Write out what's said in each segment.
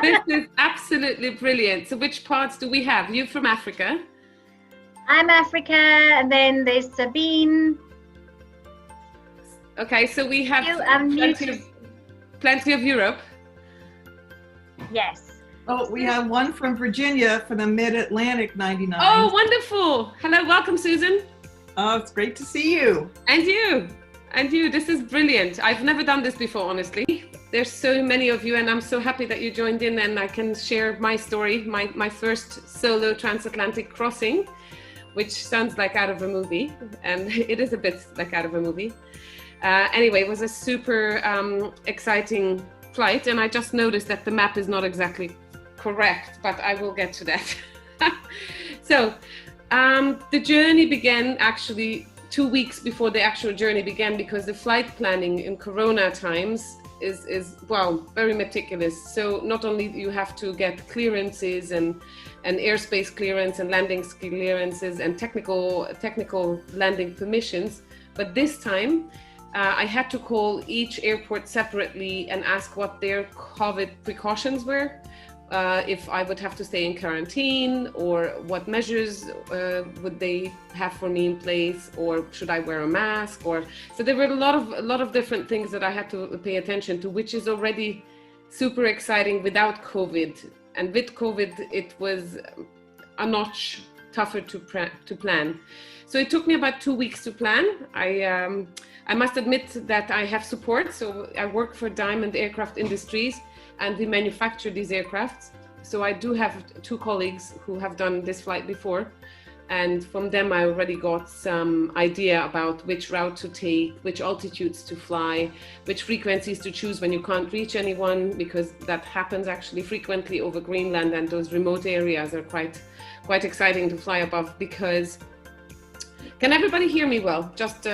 This is absolutely brilliant. So which parts do we have? You from Africa? I'm Africa, and then there's Sabine. Okay, so we have plenty of Europe. Yes. Oh, we have one from Virginia for the Mid-Atlantic 99. Oh, wonderful. Hello, welcome, Susan. Oh, it's great to see you. And you. And you. This is brilliant. I've never done this before, honestly. There's so many of you, and I'm so happy that you joined in, and I can share my story, my first solo transatlantic crossing, which sounds like out of a movie, and it is a bit like out of a movie. Anyway, it was a super exciting flight, and I just noticed that the map is not exactly correct, but I will get to that. So the journey began actually 2 weeks before the actual journey began, because the flight planning in Corona times is well, very meticulous. So not only you have to get clearances and airspace clearance and landing clearances and technical landing permissions, but this time I had to call each airport separately and ask what their COVID precautions were, if I would have to stay in quarantine, or what measures would they have for me in place, or should I wear a mask, or so there were a lot of different things that I had to pay attention to, which is already super exciting without COVID. And with COVID, it was a notch tougher to plan. So it took me about 2 weeks to plan. I must admit that I have support. So I work for Diamond Aircraft Industries, and we manufacture these aircrafts. So I do have 2 colleagues who have done this flight before. And from them, I already got some idea about which route to take, which altitudes to fly, which frequencies to choose when you can't reach anyone, because that happens actually frequently over Greenland, and those remote areas are quite exciting to fly above. Because, can everybody hear me well? Just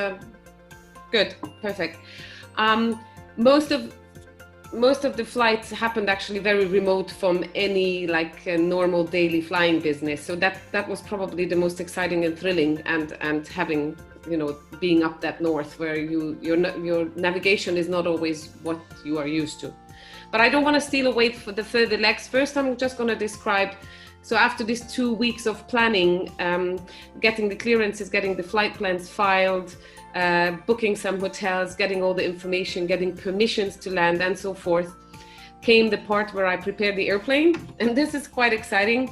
good, perfect. Most of the flights happened actually very remote from any normal daily flying business. So that was probably the most exciting and thrilling, and having, being up that north where your navigation is not always what you are used to. But I don't want to steal away for the further legs. First, I'm just going to describe. So after these 2 weeks of planning, getting the clearances, getting the flight plans filed, booking some hotels, getting all the information, getting permissions to land, and so forth, came the part where I prepared the airplane. And this is quite exciting.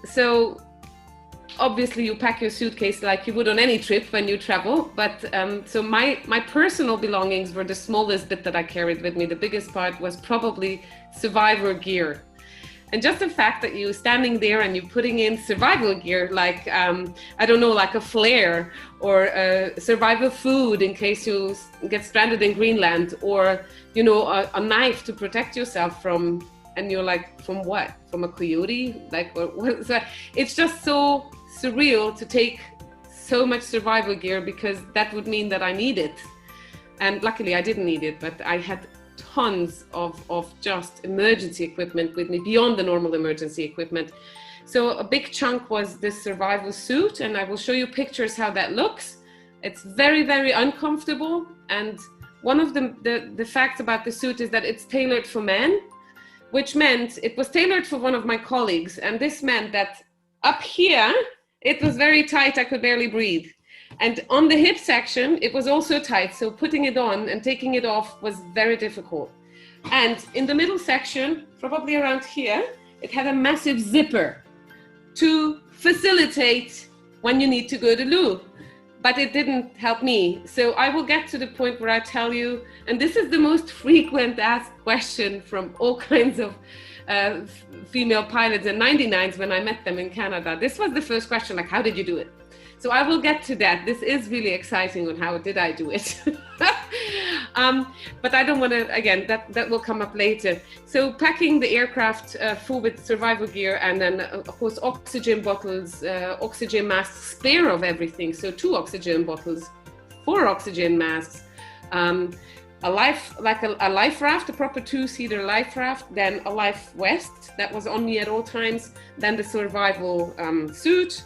So obviously you pack your suitcase like you would on any trip when you travel. But so my personal belongings were the smallest bit that I carried with me. The biggest part was probably survivor gear. And just the fact that you're standing there and you're putting in survival gear, like, I don't know, like a flare, or survival food in case you get stranded in Greenland, or, a knife to protect yourself from, and you're like, from what? From a coyote? Like, what? So it's just so surreal to take so much survival gear, because that would mean that I need it. And luckily I didn't need it, but I had tons of just emergency equipment with me beyond the normal emergency equipment. So a big chunk was this survival suit, and I will show you pictures how that looks. It's very, very uncomfortable. And one of the facts about the suit is that it's tailored for men, which meant it was tailored for one of my colleagues. And this meant that up here, it was very tight, I could barely breathe. And on the hip section, it was also tight. So putting it on and taking it off was very difficult. And in the middle section, probably around here, it had a massive zipper to facilitate when you need to go to the loo. But it didn't help me. So I will get to the point where I tell you, and this is the most frequent asked question from all kinds of female pilots and 99s when I met them in Canada. This was the first question, like, how did you do it? So I will get to that. This is really exciting on how did I do it. But I don't want to, again, that will come up later. So packing the aircraft full with survival gear, and then of course oxygen bottles, oxygen masks, spare of everything. So 2 oxygen bottles, 4 oxygen masks, a life raft, a proper 2-seater life raft, then a life vest that was on me at all times, then the survival suit,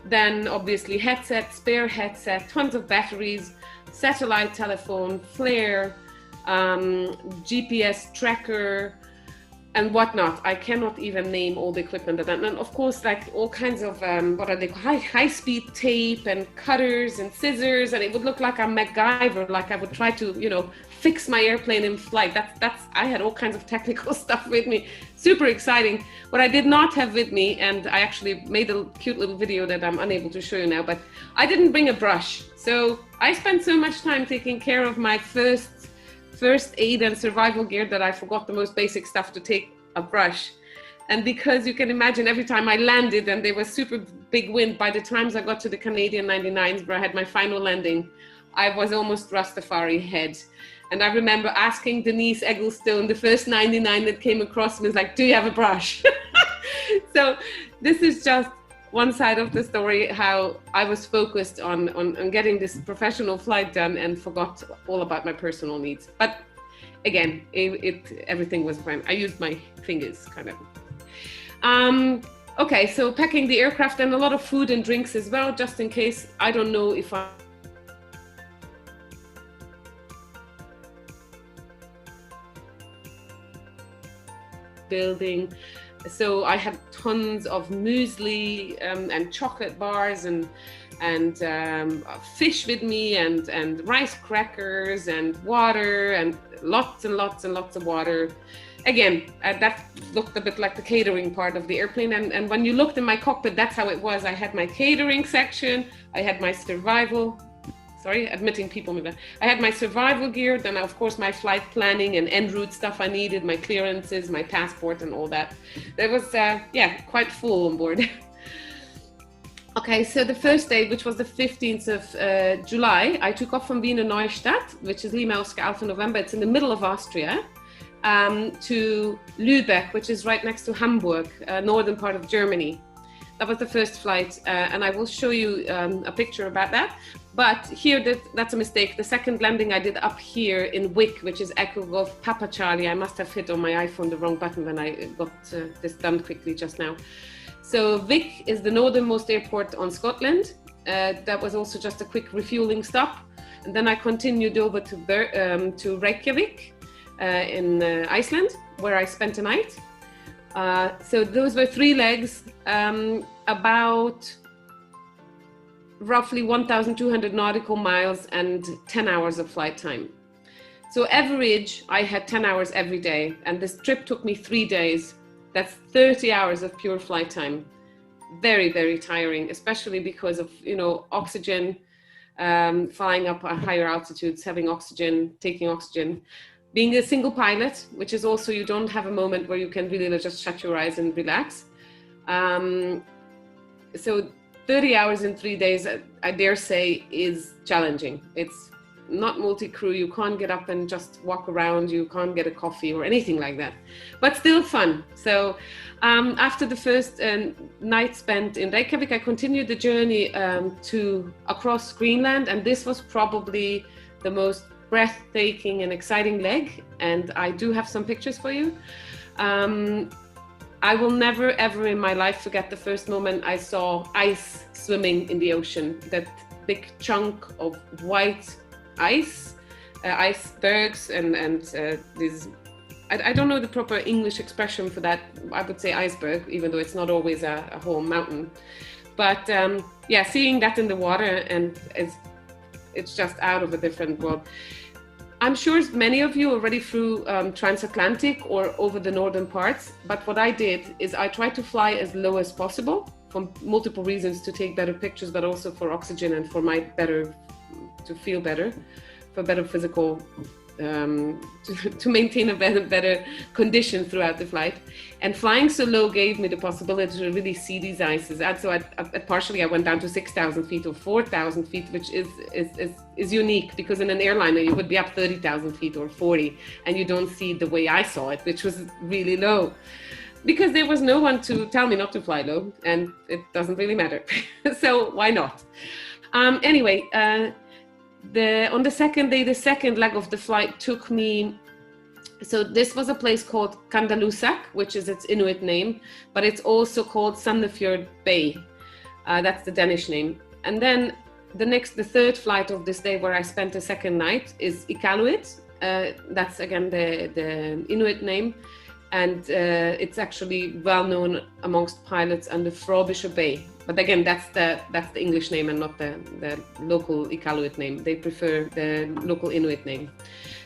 then obviously headset, spare headset, tons of batteries, satellite telephone, flare, GPS tracker, and whatnot. I cannot even name all the equipment. And of course, like all kinds of, what are they, high-speed tape and cutters and scissors, and it would look like I'm MacGyver, like I would try to, you know, fix my airplane in flight. I had all kinds of technical stuff with me. Super exciting. What I did not have with me, and I actually made a cute little video that I'm unable to show you now, but I didn't bring a brush. So I spent so much time taking care of my first aid and survival gear that I forgot the most basic stuff to take a brush. And because you can imagine, every time I landed and there was super big wind, by the time I got to the Canadian 99s where I had my final landing, I was almost Rastafari head. And I remember asking Denise Egglestone, the first 99 that came across me, was like, do you have a brush? So this is just one side of the story, how I was focused on getting this professional flight done and forgot all about my personal needs. But again, everything was fine. I used my fingers, kind of. Okay, so packing the aircraft and a lot of food and drinks as well, just in case. I don't know if I building. So I had tons of muesli and chocolate bars and fish with me and rice crackers and water and lots of water. Again, that looked a bit like the catering part of the airplane. And when you looked in my cockpit, that's how it was. I had my catering section, I had my admitting people with that. I had my survival gear, then of course my flight planning and en route stuff I needed, my clearances, my passport and all that. There was, yeah, quite full on board. Okay, so the first day, which was the 15th of July, I took off from Wiener Neustadt, which is Lima Oscar Alpha November. It's in the middle of Austria, to Lübeck, which is right next to Hamburg, northern part of Germany. That was the first flight, and I will show you a picture about that. But here, that's a mistake. The second landing I did up here in Wick, which is Echo Golf Papa Charlie. I must have hit on my iPhone the wrong button when I got this done quickly just now. So Wick is the northernmost airport on Scotland. That was also just a quick refueling stop. And then I continued over to Reykjavik in Iceland, where I spent a night. So those were 3 legs, about roughly 1,200 nautical miles and 10 hours of flight time. So average, I had 10 hours every day, and this trip took me 3 days. That's 30 hours of pure flight time. Very, very tiring, especially because of, you know, oxygen, flying up at higher altitudes, having oxygen, taking oxygen. Being a single pilot, which is also, you don't have a moment where you can really just shut your eyes and relax. So 30 hours in 3 days, I dare say, is challenging. It's not multi-crew. You can't get up and just walk around. You can't get a coffee or anything like that, but still fun. So after the first night spent in Reykjavik, I continued the journey across Greenland, and this was probably the most breathtaking and exciting leg, and I do have some pictures for you. I will never ever in my life forget the first moment I saw ice swimming in the ocean. That big chunk of white ice, icebergs, and these, I don't know the proper English expression for that. I would say iceberg, even though it's not always a whole mountain. But yeah, seeing that in the water, and it's just out of a different world. I'm sure many of you already flew transatlantic or over the northern parts, but what I did is I tried to fly as low as possible for multiple reasons, to take better pictures, but also for oxygen and for to feel better, for better physical, to maintain a better condition throughout the flight. And flying so low gave me the possibility to really see these ices. And so partially I went down to 6,000 feet or 4,000 feet, which is unique, because in an airliner you would be up 30,000 feet or 40, and you don't see the way I saw it, which was really low, because there was no one to tell me not to fly low, and it doesn't really matter. So why not? Anyway, on the second day, the second leg of the flight took me, so this was a place called Kandalusak, which is its Inuit name, but it's also called Sandefjord Bay. That's the Danish name. And then the third flight of this day, where I spent the second night, is Iqaluit, That's again the Inuit name. And it's actually well known amongst pilots under Frobisher Bay. But again, that's the English name and not the local Iqaluit name. They prefer the local Inuit name.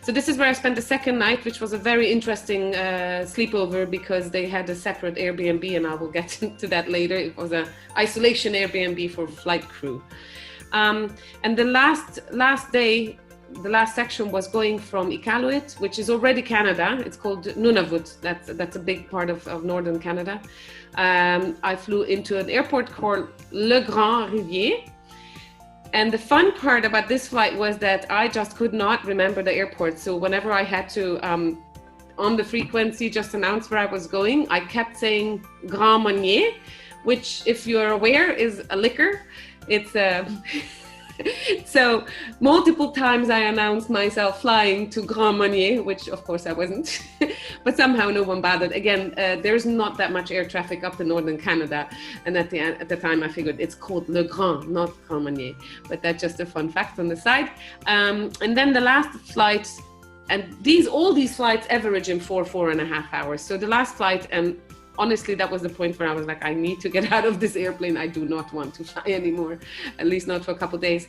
So this is where I spent the second night, which was a very interesting sleepover because they had a separate Airbnb, and I will get into that later. It was an isolation Airbnb for flight crew. And the last day, the last section was going from Iqaluit, which is already Canada. It's called Nunavut. That's a big part of northern Canada. I flew into an airport called Le Grand Rivier. And the fun part about this flight was that I just could not remember the airport. So whenever I had to, on the frequency, just announce where I was going, I kept saying Grand Marnier, which, if you're aware, is a liquor. It's so multiple times I announced myself flying to Grand Marnier, which of course I wasn't, but somehow no one bothered. Again, there's not that much air traffic up in northern Canada, and at the time I figured it's called Le Grand, not Grand Marnier, but that's just a fun fact on the side. And then the last flight, and all these flights average in 4.5 hours. So the last flight, and honestly, that was the point where I was like, I need to get out of this airplane. I do not want to fly anymore, at least not for a couple of days,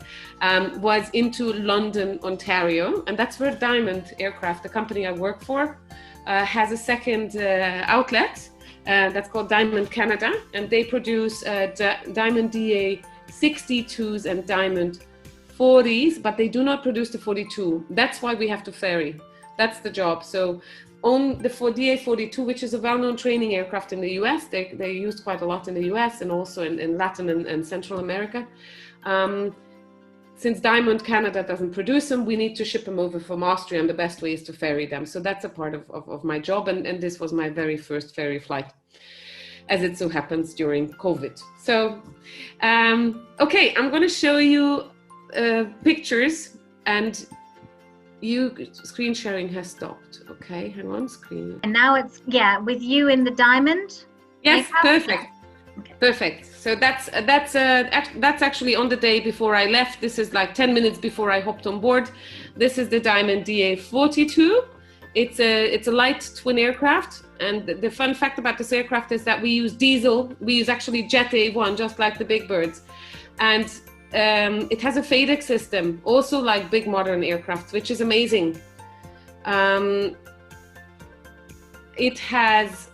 was into London, Ontario. And that's where Diamond Aircraft, the company I work for, has a second outlet that's called Diamond Canada. And they produce Diamond DA42s and Diamond 40s, but they do not produce the 42. That's why we have to ferry. That's the job. So on the DA42, which is a well-known training aircraft in the US, they're used quite a lot in the US and also in Latin and Central America. Since Diamond Canada doesn't produce them, we need to ship them over from Austria, and the best way is to ferry them. So that's a part of my job, and this was my very first ferry flight, as it so happens during COVID. So, okay, I'm gonna show you pictures, and screen sharing has stopped. Okay, hang on, screen. And now it's, with you in the Diamond. Yes, perfect. Okay. Perfect. So that's actually on the day before I left. This is like 10 minutes before I hopped on board. This is the Diamond DA42. It's a light twin aircraft. And the fun fact about this aircraft is that we use diesel. We use actually Jet A1, just like the big birds. And it has a FADEC system, also like big modern aircraft, which is amazing. It has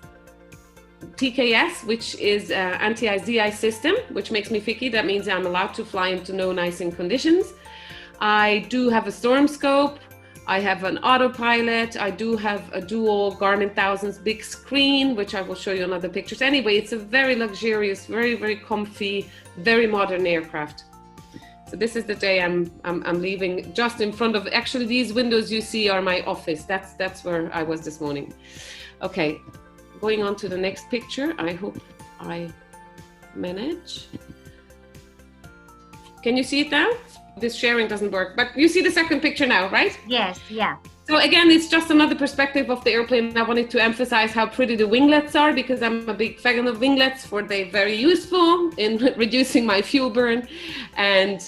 TKS, which is anti-IZI system, which makes me picky. That means I'm allowed to fly into no icing conditions. I do have a storm scope. I have an autopilot. I do have a dual Garmin Thousands big screen, which I will show you in other pictures. Anyway, it's a very luxurious, very, very comfy, very modern aircraft. So this is the day I'm leaving. Just in front of, actually these windows you see are my office. That's where I was this morning. Okay, going on to the next picture. I hope I manage. Can you see it now? This sharing doesn't work, but you see the second picture now, right? Yes, yeah. So again, it's just another perspective of the airplane. I wanted to emphasize how pretty the winglets are, because I'm a big fan of winglets, for they're very useful in reducing my fuel burn and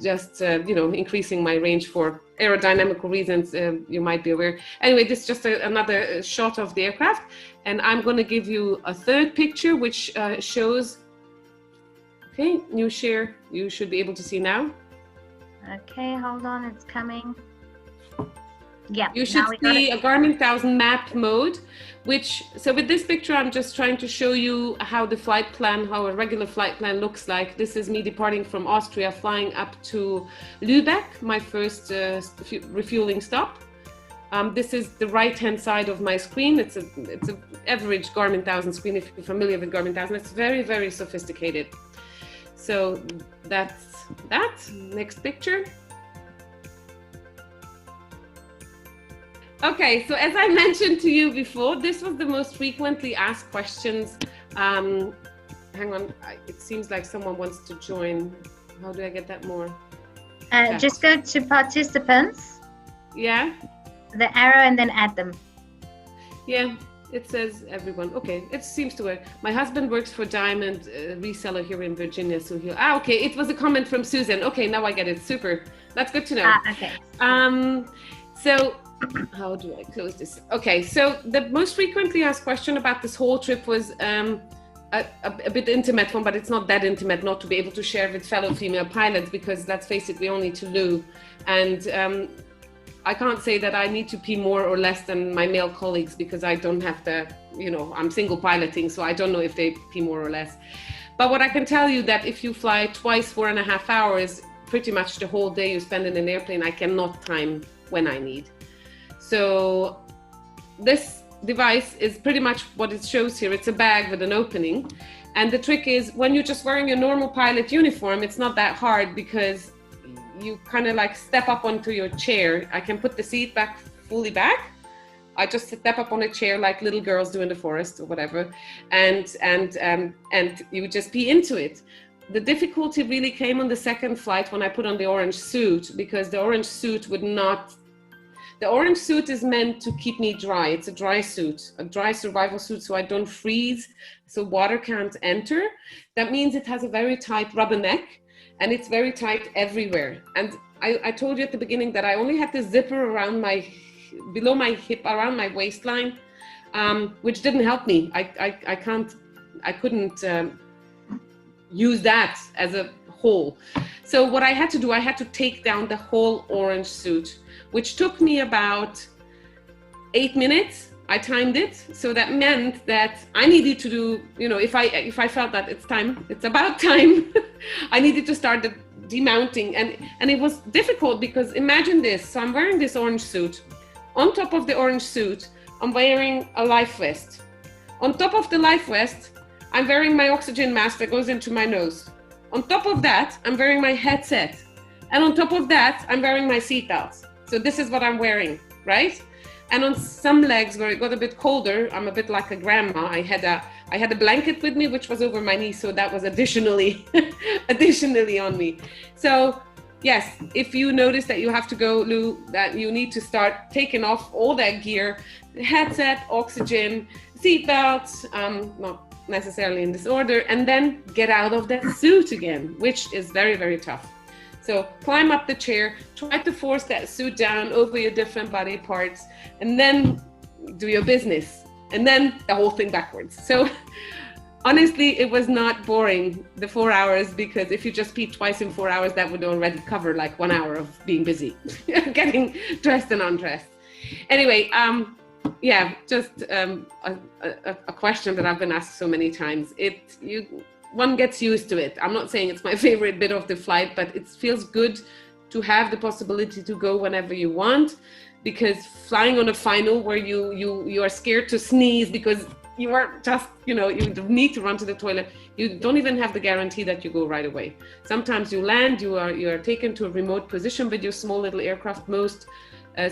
just increasing my range for aerodynamical reasons. You might be aware. Anyway, this is just another shot of the aircraft, and I'm going to give you a third picture, which shows. Okay, new share. You should be able to see now. Okay, hold on, it's coming. Yeah, you should see a Garmin 1000 map mode, so with this picture, I'm just trying to show you how the flight plan, how a regular flight plan looks like. This is me departing from Austria, flying up to Lübeck, my first refueling stop. This is the right-hand side of my screen. It's an average Garmin 1000 screen, if you're familiar with Garmin 1000. It's very, very sophisticated. So that's that. Next picture. Okay, so as I mentioned to you before, this was the most frequently asked questions. Hang on, it seems like someone wants to join. How do I get that more? Just go to participants. Yeah. The arrow, and then add them. Yeah, it says everyone. Okay, it seems to work. My husband works for Diamond, reseller here in Virginia, so he'll. Okay, it was a comment from Susan. Okay, now I get it. Super. That's good to know. Okay. So how do I close this? Okay, so the most frequently asked question about this whole trip was a bit intimate one, but it's not that intimate not to be able to share with fellow female pilots, because let's face it, we only to Lou, and I can't say that I need to pee more or less than my male colleagues, because I don't have the, you know, I'm single piloting, so I don't know if they pee more or less. But what I can tell you that if you fly twice 4.5 hours, pretty much the whole day you spend in an airplane, I cannot time when I need. So this device is pretty much what it shows here. It's a bag with an opening. And the trick is, when you're just wearing a normal pilot uniform, it's not that hard, because you kind of like step up onto your chair. I can put the seat back fully back. I just step up on a chair like little girls do in the forest or whatever, and you just pee into it. The difficulty really came on the second flight when I put on the orange suit, because the orange suit would not. The orange suit is meant to keep me dry. It's a dry suit, a dry survival suit, so I don't freeze, so water can't enter. That means it has a very tight rubber neck, and it's very tight everywhere. And I told you at the beginning that I only had the zipper around below my hip, around my waistline, which didn't help me. I couldn't use that as a whole. So what I had to do, I had to take down the whole orange suit, which took me about 8 minutes. I timed it, so that meant that I needed to do, you know, if I felt that it's about time, I needed to start the demounting, and it was difficult, because imagine this. So I'm wearing this orange suit. On top of the orange suit, I'm wearing a life vest. On top of the life vest, I'm wearing my oxygen mask that goes into my nose. On top of that, I'm wearing my headset. And on top of that, I'm wearing my seatbelts. So this is what I'm wearing, right? And on some legs where it got a bit colder, I'm a bit like a grandma. I had a blanket with me, which was over my knee. So that was additionally on me. So yes, if you notice that you have to go, Lou, that you need to start taking off all that gear, headset, oxygen, seatbelts, not necessarily in this order, and then get out of that suit again, which is very, very tough. So climb up the chair, try to force that suit down over your different body parts, and then do your business, and then the whole thing backwards. So honestly, it was not boring, the 4 hours, because if you just peed twice in 4 hours, that would already cover like 1 hour of being busy, getting dressed and undressed. Anyway, yeah, just a question that I've been asked so many times. One gets used to it. I'm not saying it's my favorite bit of the flight, but it feels good to have the possibility to go whenever you want, because flying on a final where you are scared to sneeze because you are just, you know, you need to run to the toilet, you don't even have the guarantee that you go right away. Sometimes you land, you are taken to a remote position with your small little aircraft.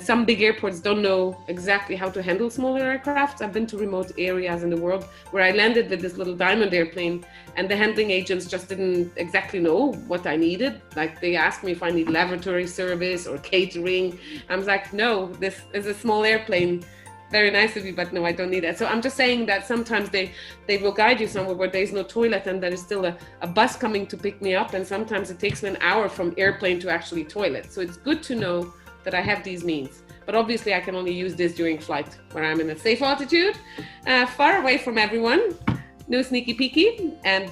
Some big airports don't know exactly how to handle smaller aircrafts. I've been to remote areas in the world where I landed with this little Diamond airplane, and the handling agents just didn't exactly know what I needed. Like, they asked me if I need lavatory service or catering. I was like, no, this is a small airplane. Very nice of you, but no, I don't need that. So I'm just saying that sometimes they will guide you somewhere where there's no toilet, and there is still a bus coming to pick me up. And sometimes it takes me an hour from airplane to actually toilet. So it's good to know that I have these means. But obviously I can only use this during flight, where I'm in a safe altitude, far away from everyone, no sneaky peeky, and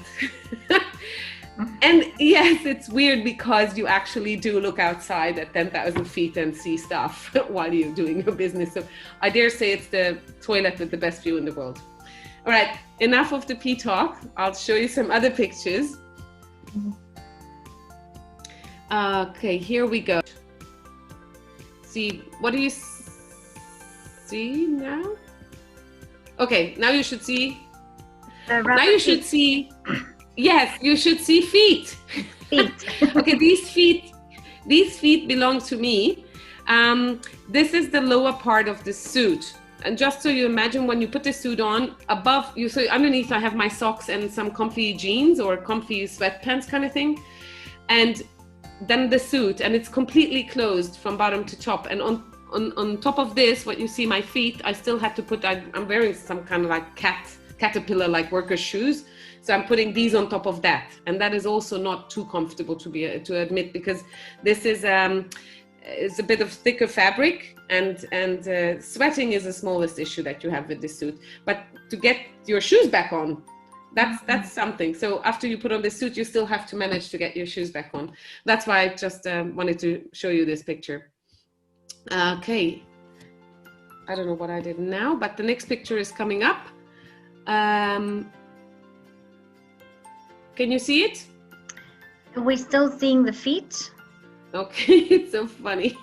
and yes, it's weird because you actually do look outside at 10,000 feet and see stuff while you're doing your business. So I dare say it's the toilet with the best view in the world. All right, enough of the pee talk. I'll show you some other pictures. Okay, here we go. See, what do you see now? Okay, now you should see. Now you should see. Yes, you should see feet. Okay, these feet belong to me. This is the lower part of the suit. And just so you imagine, when you put the suit on, above you, so underneath I have my socks and some comfy jeans or comfy sweatpants kind of thing. And then the suit, and it's completely closed from bottom to top. And on top of this, what you see, my feet, I still had to put, I'm wearing some kind of like caterpillar like worker shoes. So I'm putting these on top of that. And that is also not too comfortable to admit, because this is it's a bit of thicker fabric, and sweating is the smallest issue that you have with this suit. But to get your shoes back on, that's something. So after you put on the suit, you still have to manage to get your shoes back on. That's why I just wanted to show you this picture. Okay, I don't know what I did now, but the next picture is coming up. Can you see it? We're still seeing the feet. Okay, it's so funny.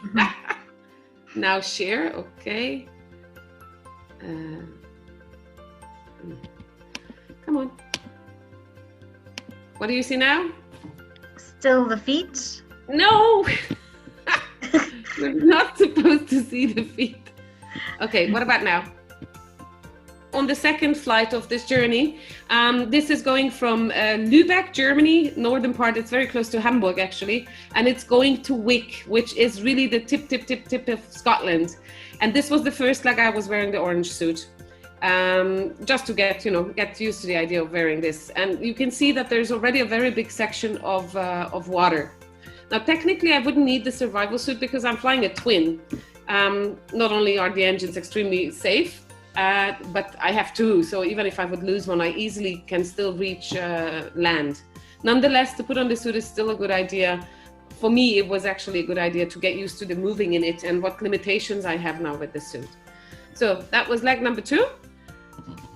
Now share, okay. Come on. What do you see now? Still the feet. No! We're not supposed to see the feet. Okay, what about now? On the second flight of this journey, this is going from Lübeck, Germany, northern part. It's very close to Hamburg, actually, and it's going to Wick, which is really the tip of Scotland. And this was the first leg I was wearing the orange suit, just to get used to the idea of wearing this. And you can see that there's already a very big section of water. Now, technically, I wouldn't need the survival suit because I'm flying a twin. Not only are the engines extremely safe, but I have two, so even if I would lose one, I easily can still reach land. Nonetheless, to put on the suit is still a good idea. For me, it was actually a good idea to get used to the moving in it and what limitations I have now with the suit. So that was leg number 2.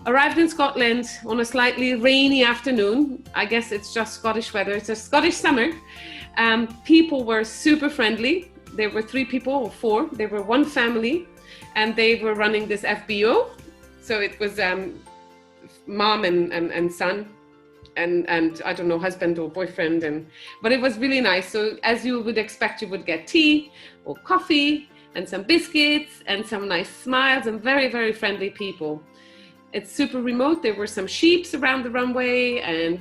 Arrived in Scotland on a slightly rainy afternoon. I guess it's just Scottish weather. It's a Scottish summer. People were super friendly. There were 3 people or 4. They were one family. And they were running this FBO, so it was mom and son, and I don't know, husband or boyfriend, but it was really nice. So as you would expect, you would get tea or coffee and some biscuits and some nice smiles and very, very friendly people. It's super remote. There were some sheeps around the runway and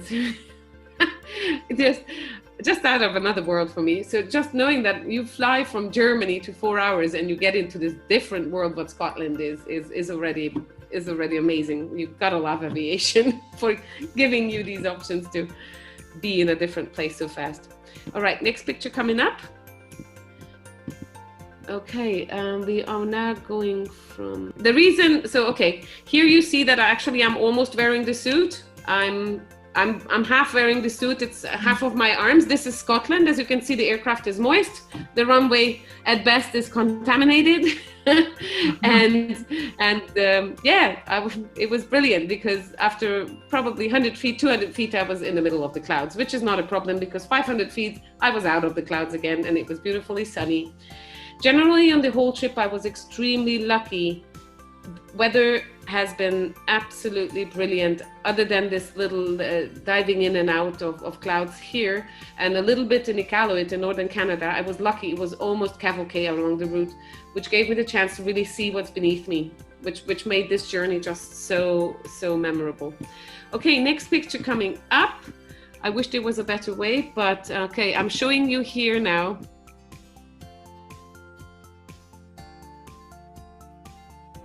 just out of another world for me. So just knowing that you fly from Germany to 4 hours and you get into this different world, what Scotland is already amazing. You've got to love aviation for giving you these options to be in a different place so fast. All right, next picture coming up. Okay, we are now going from the reason. So okay, here you see that I'm almost wearing the suit. I'm half wearing the suit. It's half of my arms. This is Scotland. As you can see, the aircraft is moist. The runway at best is contaminated. It was brilliant because after probably 100 feet, 200 feet, I was in the middle of the clouds, which is not a problem because 500 feet, I was out of the clouds again and it was beautifully sunny. Generally on the whole trip, I was extremely lucky. Weather has been absolutely brilliant, other than this little diving in and out of clouds here and a little bit in Iqaluit in northern Canada. I was lucky. It was almost cavalcade along the route, which gave me the chance to really see what's beneath me, which made this journey just so memorable. Okay, next picture coming up. I wish there was a better way, but okay, I'm showing you here now.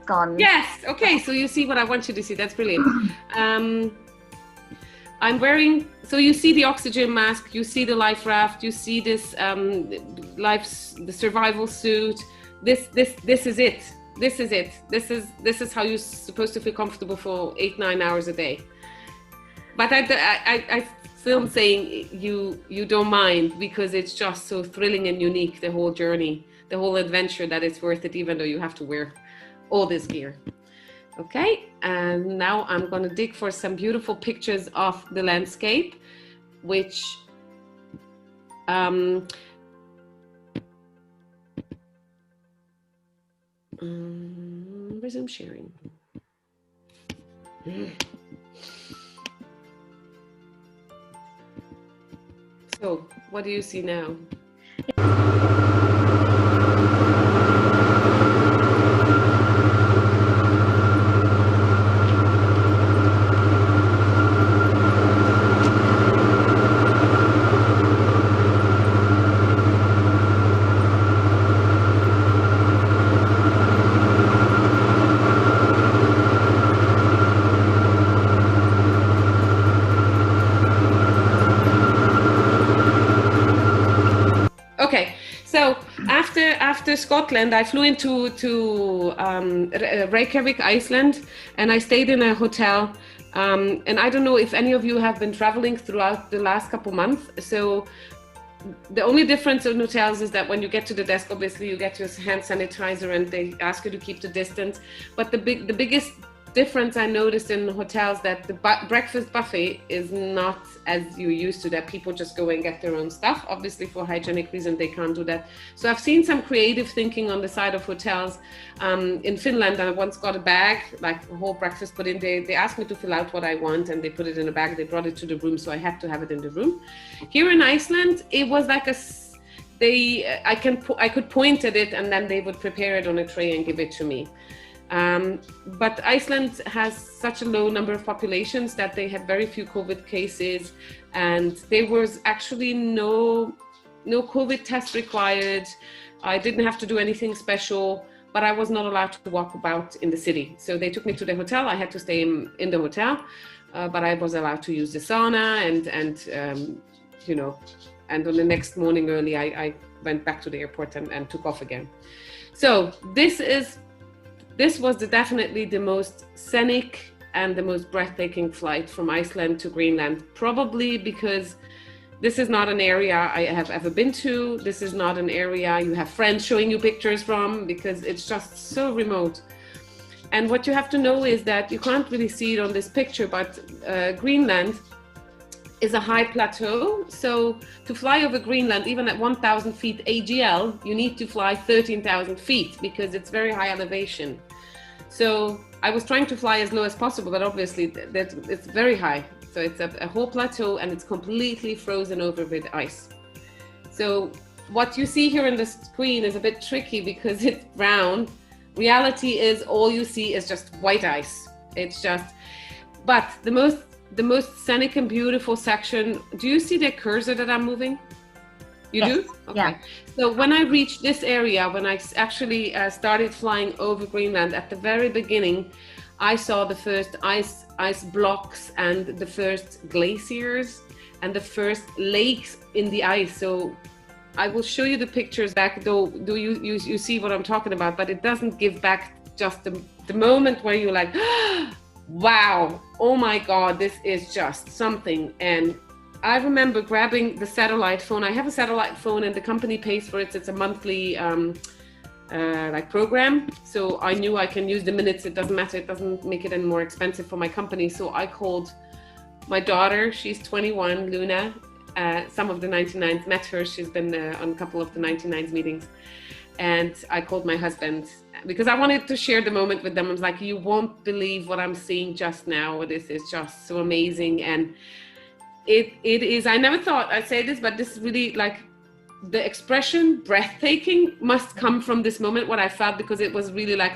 Gone. Yes, okay, so you see what I want you to see. That's brilliant. I'm wearing, so you see the oxygen mask, you see the life raft, you see this the survival suit. This is it. This is it. This is how you're supposed to feel comfortable for 8-9 hours a day. But I still saying you don't mind because it's just so thrilling and unique, the whole journey, the whole adventure, that it's worth it, even though you have to wear all this gear. Okay, and now I'm going to dig for some beautiful pictures of the landscape, which resume sharing. So what do you see now? after Scotland, I flew into Reykjavik, Iceland, and I stayed in a hotel. And I don't know if any of you have been traveling throughout the last couple months. So the only difference in hotels is that when you get to the desk, obviously you get your hand sanitizer and they ask you to keep the distance. But the biggest difference I noticed in hotels that the breakfast buffet is not as you used to, that people just go and get their own stuff. Obviously for hygienic reasons they can't do that. So I've seen some creative thinking on the side of hotels. In Finland, I once got a bag, like a whole breakfast put in. They asked me to fill out what I want and they put it in a bag. They brought it to the room, so I had to have it in the room. Here in Iceland, it was like I could point at it and then they would prepare it on a tray and give it to me. But Iceland has such a low number of populations that they had very few COVID cases, and there was actually no COVID test required. I didn't have to do anything special, but I was not allowed to walk about in the city. So they took me to the hotel. I had to stay in the hotel, but I was allowed to use the sauna and you know, and on the next morning early, I went back to the airport and took off again. So this was definitely the most scenic and the most breathtaking flight from Iceland to Greenland, probably because this is not an area I have ever been to. This is not an area you have friends showing you pictures from, because it's just so remote. And what you have to know is that you can't really see it on this picture, but Greenland is a high plateau. So to fly over Greenland, even at 1,000 feet AGL, you need to fly 13,000 feet because it's very high elevation. So I was trying to fly as low as possible, but obviously it's very high. So it's a whole plateau and it's completely frozen over with ice. So what you see here on the screen is a bit tricky because it's brown. Reality is all you see is just white ice. It's just, but the most scenic and beautiful section, do you see the cursor that I'm moving? You yes. do? Okay. Yeah. So when I reached this area, when I actually started flying over Greenland, at the very beginning, I saw the first ice blocks and the first glaciers and the first lakes in the ice. So I will show you the pictures back, though you see what I'm talking about, but it doesn't give back just the moment where you're like, wow, oh my God, this is just something. And I remember grabbing the satellite phone. I have a satellite phone and the company pays for it. It's a monthly like program. So I knew I can use the minutes. It doesn't matter. It doesn't make it any more expensive for my company. So I called my daughter. She's 21, Luna. Some of the 99s, met her. She's been on a couple of the 99s meetings. And I called my husband because I wanted to share the moment with them. I was like, you won't believe what I'm seeing just now. This is just so amazing. And it is, I never thought I'd say this, but this is really like the expression breathtaking must come from this moment, what I felt, because it was really like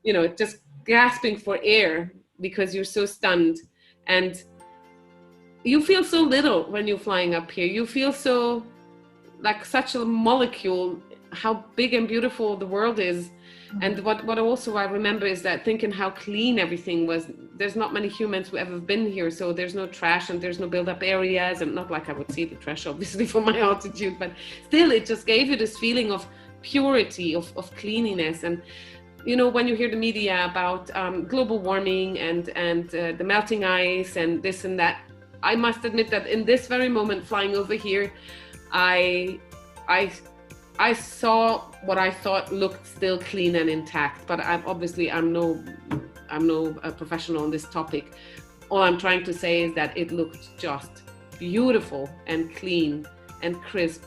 you know, just gasping for air because you're so stunned. And you feel so little when you're flying up here. You feel so like such a molecule, how big and beautiful the world is. And what also I remember is that thinking how clean everything was. There's not many humans who ever been here, so there's no trash and there's no build-up areas, and not like I would see the trash obviously from my altitude, but still it just gave you this feeling of purity, of cleanliness. And you know, when you hear the media about global warming and the melting ice and this and that, I must admit that in this very moment flying over here, I saw what I thought looked still clean and intact, but I'm no professional on this topic. All I'm trying to say is that it looked just beautiful and clean and crisp.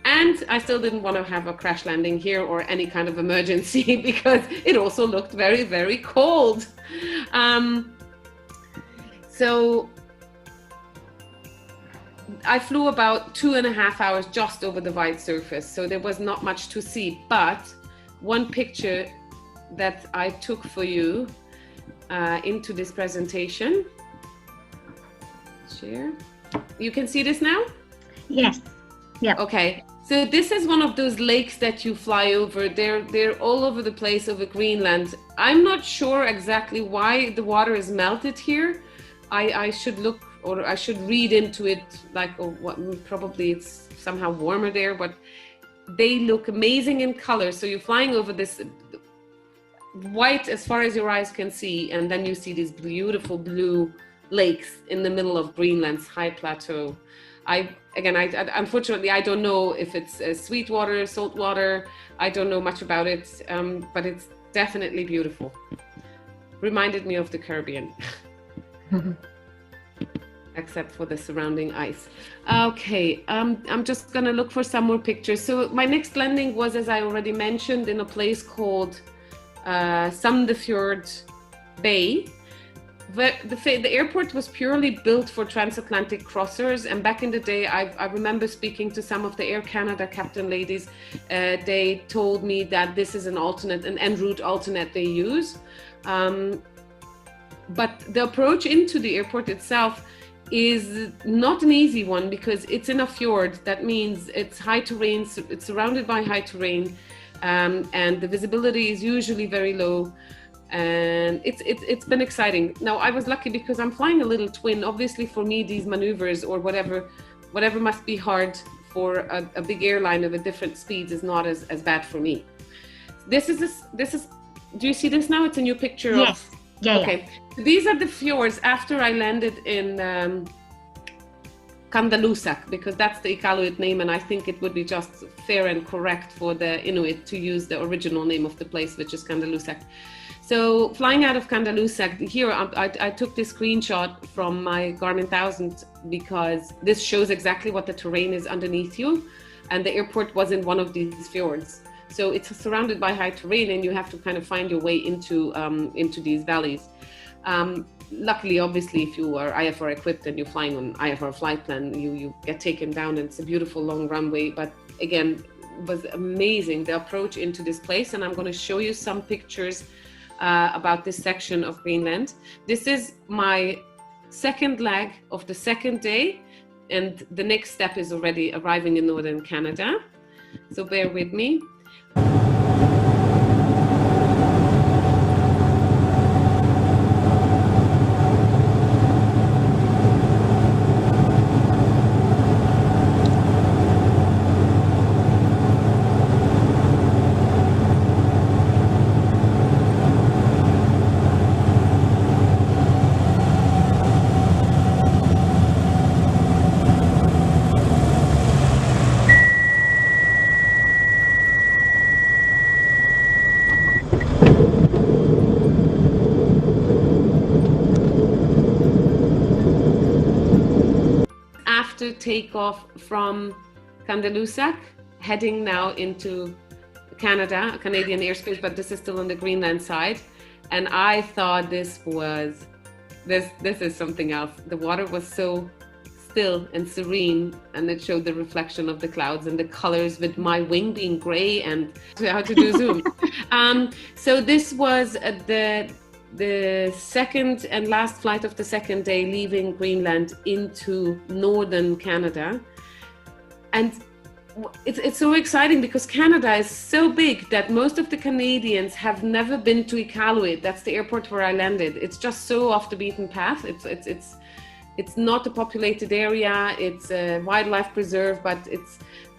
And I still didn't want to have a crash landing here or any kind of emergency because it also looked very, very cold. So I flew about 2.5 hours just over the white surface, so there was not much to see. But one picture that I took for you into this presentation, share. You can see this now? Yes. Yeah. Okay. So this is one of those lakes that you fly over. They're all over the place over Greenland. I'm not sure exactly why the water is melted here. I should look or I should read into it like, oh, what, probably it's somehow warmer there, but they look amazing in color. So you're flying over this white as far as your eyes can see, and then you see these beautiful blue lakes in the middle of Greenland's high plateau. Unfortunately, I don't know if it's sweet water, salt water. I don't know much about it, but it's definitely beautiful. Reminded me of the Caribbean, except for the surrounding ice. Okay, I'm just gonna look for some more pictures. So my next landing was, as I already mentioned, in a place called Sandefjord Bay. The airport was purely built for transatlantic crossers, and back in the day, I remember speaking to some of the Air Canada captain ladies. They told me that this is an en route alternate they use. But the approach into the airport itself is not an easy one, because it's in a fjord. That means it's high terrain, it's surrounded by high terrain, and the visibility is usually very low. And it's been exciting. Now, I was lucky because I'm flying a little twin. Obviously, for me, these maneuvers or whatever must be hard for a big airline of a different speeds is not as bad for me. This is. Do you see this now? It's a new picture. Yes. Yeah. Okay. Yeah. These are the fjords after I landed in Kandalusak, because that's the Iqaluit name, and I think it would be just fair and correct for the Inuit to use the original name of the place, which is Kandalusak. So flying out of Kandalusak, here I took this screenshot from my Garmin 1000 because this shows exactly what the terrain is underneath you, and the airport was in one of these fjords. So it's surrounded by high terrain, and you have to kind of find your way into these valleys. Luckily, obviously, if you are IFR equipped and you're flying on IFR flight plan, you get taken down, and it's a beautiful long runway. But again, it was amazing, the approach into this place, and I'm going to show you some pictures about this section of Greenland. This is my second leg of the second day, and the next step is already arriving in northern Canada. So bear with me. Take off from Kandalusak, heading now into Canadian airspace, but this is still on the Greenland side. And I thought this is something else. The water was so still and serene, and it showed the reflection of the clouds and the colors, with my wing being gray and how to do zoom. So this was the second and last flight of the second day, leaving Greenland into northern Canada. And it's so exciting because Canada is so big that most of the Canadians have never been to Iqaluit. That's the airport where I landed. It's just so off the beaten path. It's not a populated area. It's a wildlife preserve, but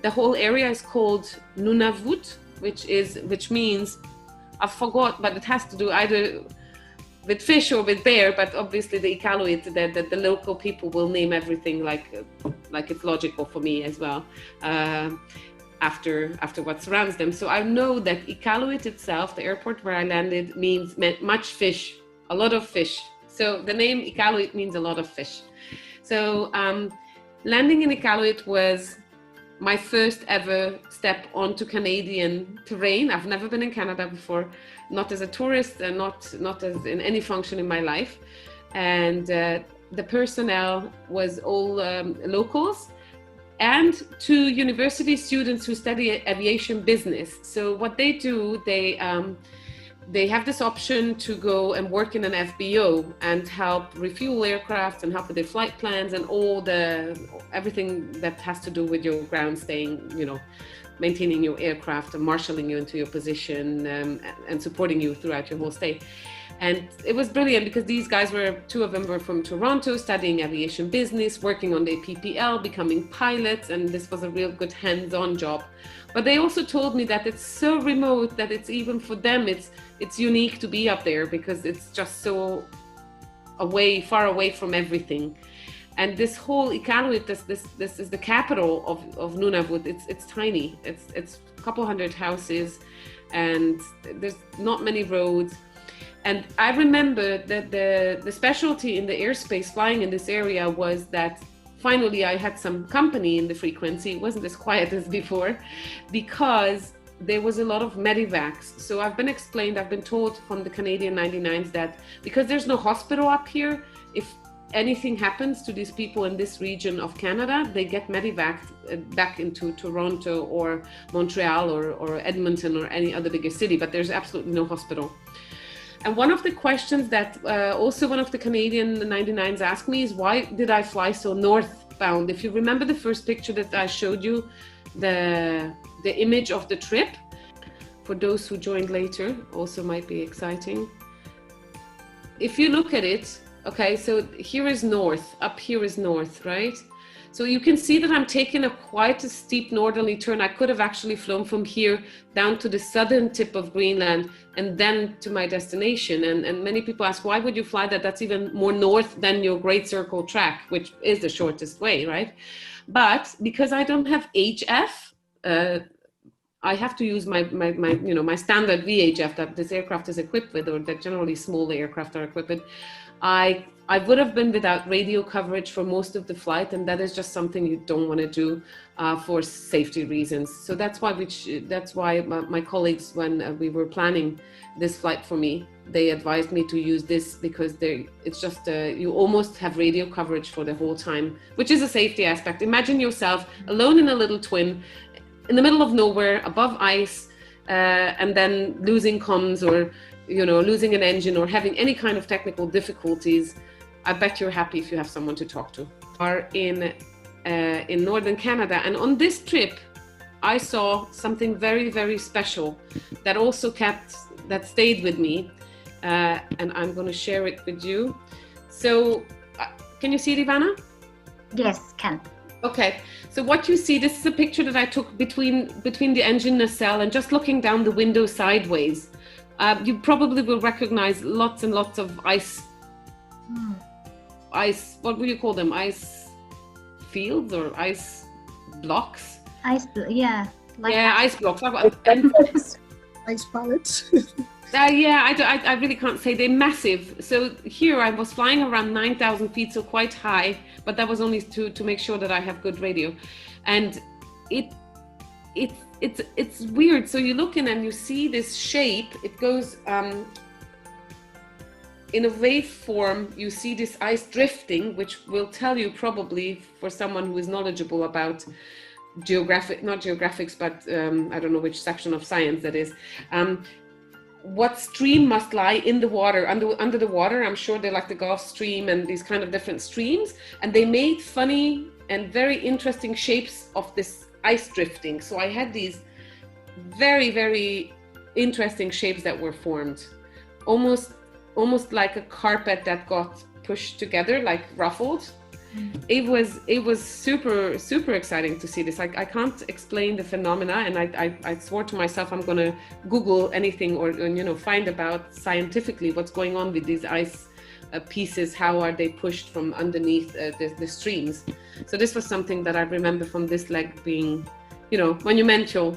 the whole area is called Nunavut, which means, I forgot, but it has to do either with fish or with bear, but obviously the Iqaluit, the local people will name everything like it's logical for me as well, after what surrounds them. So I know that Iqaluit itself, the airport where I landed, meant much fish, a lot of fish. So the name Iqaluit means a lot of fish. So landing in Iqaluit was my first ever step onto Canadian terrain. I've never been in Canada before, not as a tourist and not as in any function in my life. And the personnel was all locals and 2 university students who study aviation business. So what they do, they have this option to go and work in an FBO and help refuel aircraft and help with their flight plans and everything that has to do with your ground staying, maintaining your aircraft and marshalling you into your position, and supporting you throughout your whole stay. And it was brilliant because these guys were, two of them were from Toronto, studying aviation business, working on their PPL, becoming pilots, and this was a real good hands-on job. But they also told me that it's so remote that it's even for them, it's unique to be up there because it's just so far away from everything. And this whole Iqaluit, this is the capital of Nunavut. It's tiny. It's a couple hundred houses, and there's not many roads. And I remember that the specialty in the airspace flying in this area was that finally I had some company in the frequency. It wasn't as quiet as before because there was a lot of medivacs. So I've been told from the Canadian 99s that because there's no hospital up here, if anything happens to these people in this region of Canada, they get medevaced back into Toronto or Montreal or Edmonton or any other bigger city, but there's absolutely no hospital. And one of the questions that also one of the Canadian 99s asked me is, why did I fly so northbound? If you remember the first picture that I showed you, the image of the trip, for those who joined later, also might be exciting. If you look at it, okay, so here is north, up here is north, right? So you can see that I'm taking quite a steep northerly turn. I could have actually flown from here down to the southern tip of Greenland and then to my destination. And many people ask, why would you fly that? That's even more north than your Great Circle track, which is the shortest way, right? But because I don't have HF, I have to use my standard VHF that this aircraft is equipped with, or that generally small aircraft are equipped with. I would have been without radio coverage for most of the flight, and that is just something you don't want to do for safety reasons. So that's why my colleagues, when we were planning this flight for me, they advised me to use this because it's just you almost have radio coverage for the whole time, which is a safety aspect. Imagine yourself alone in a little twin in the middle of nowhere above ice, and then losing comms or losing an engine or having any kind of technical difficulties. I bet you're happy if you have someone to talk to. Are in northern Canada, and on this trip I saw something very, very special that stayed with me, and I'm going to share it with you. So can you see it, Ivana? Yes, can. Okay, so what you see, this is a picture that I took between the engine nacelle and just looking down the window sideways. You probably will recognize lots and lots of ice, what would you call them? Ice fields or ice blocks? Ice blocks. Ice pallets. I really can't say. They're massive. So here I was flying around 9,000 feet, so quite high, but that was only to make sure that I have good radio. And it's weird. So you look in and you see this shape. It goes in a wave form. You see this ice drifting, which will tell you probably, for someone who is knowledgeable about not geographics, but I don't know which section of science that is, what stream must lie in the water, under the water. I'm sure they're like the Gulf Stream and these kind of different streams, and they made funny and very interesting shapes of this ice drifting. So I had these very, very interesting shapes that were formed, almost like a carpet that got pushed together, like ruffled. It was super, super exciting to see this. I can't explain the phenomena, and I swore to myself I'm going to Google anything or find about scientifically what's going on with these ice pieces. How are they pushed from underneath the streams? So this was something that I remember from this leg being, monumental.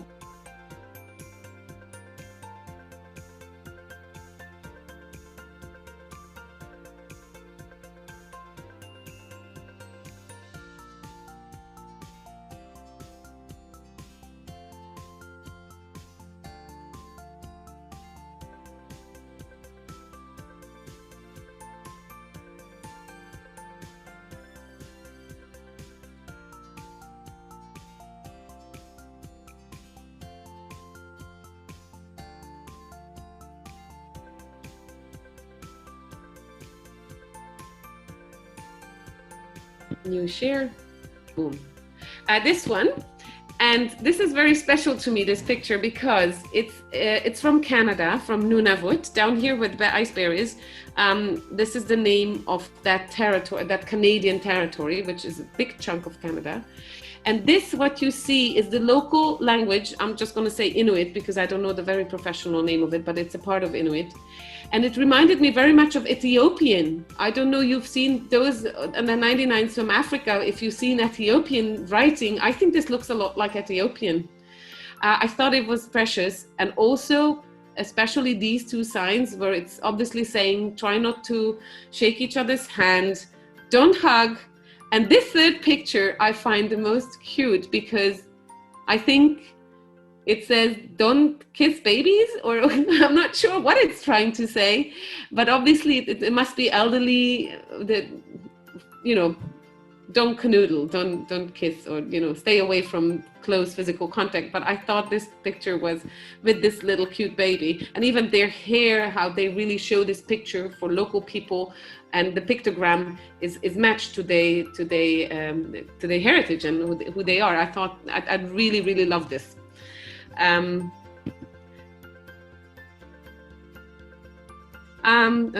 New share, boom. This one, And this is very special to me, this picture, because it's from Canada, from Nunavut, down here where the ice bear is. This is the name of that territory, that Canadian territory, which is a big chunk of Canada. And this, what you see, is the local language. I'm just going to say Inuit because I don't know the very professional name of it, but it's a part of Inuit. And it reminded me very much of Ethiopian. I don't know, you've seen those, and the 99s from Africa. If you've seen Ethiopian writing, I think this looks a lot like Ethiopian. I thought it was precious. And also, especially these two signs where it's obviously saying, try not to shake each other's hand, don't hug. And this third picture I find the most cute because I think it says, don't kiss babies, or I'm not sure what it's trying to say, but obviously it must be elderly, that, you know, don't canoodle, don't kiss, or, you know, stay away from close physical contact. But I thought this picture was with this little cute baby, and even their hair, how they really show this picture for local people, and the pictogram is matched to their heritage and who they are. I thought I really, really love this.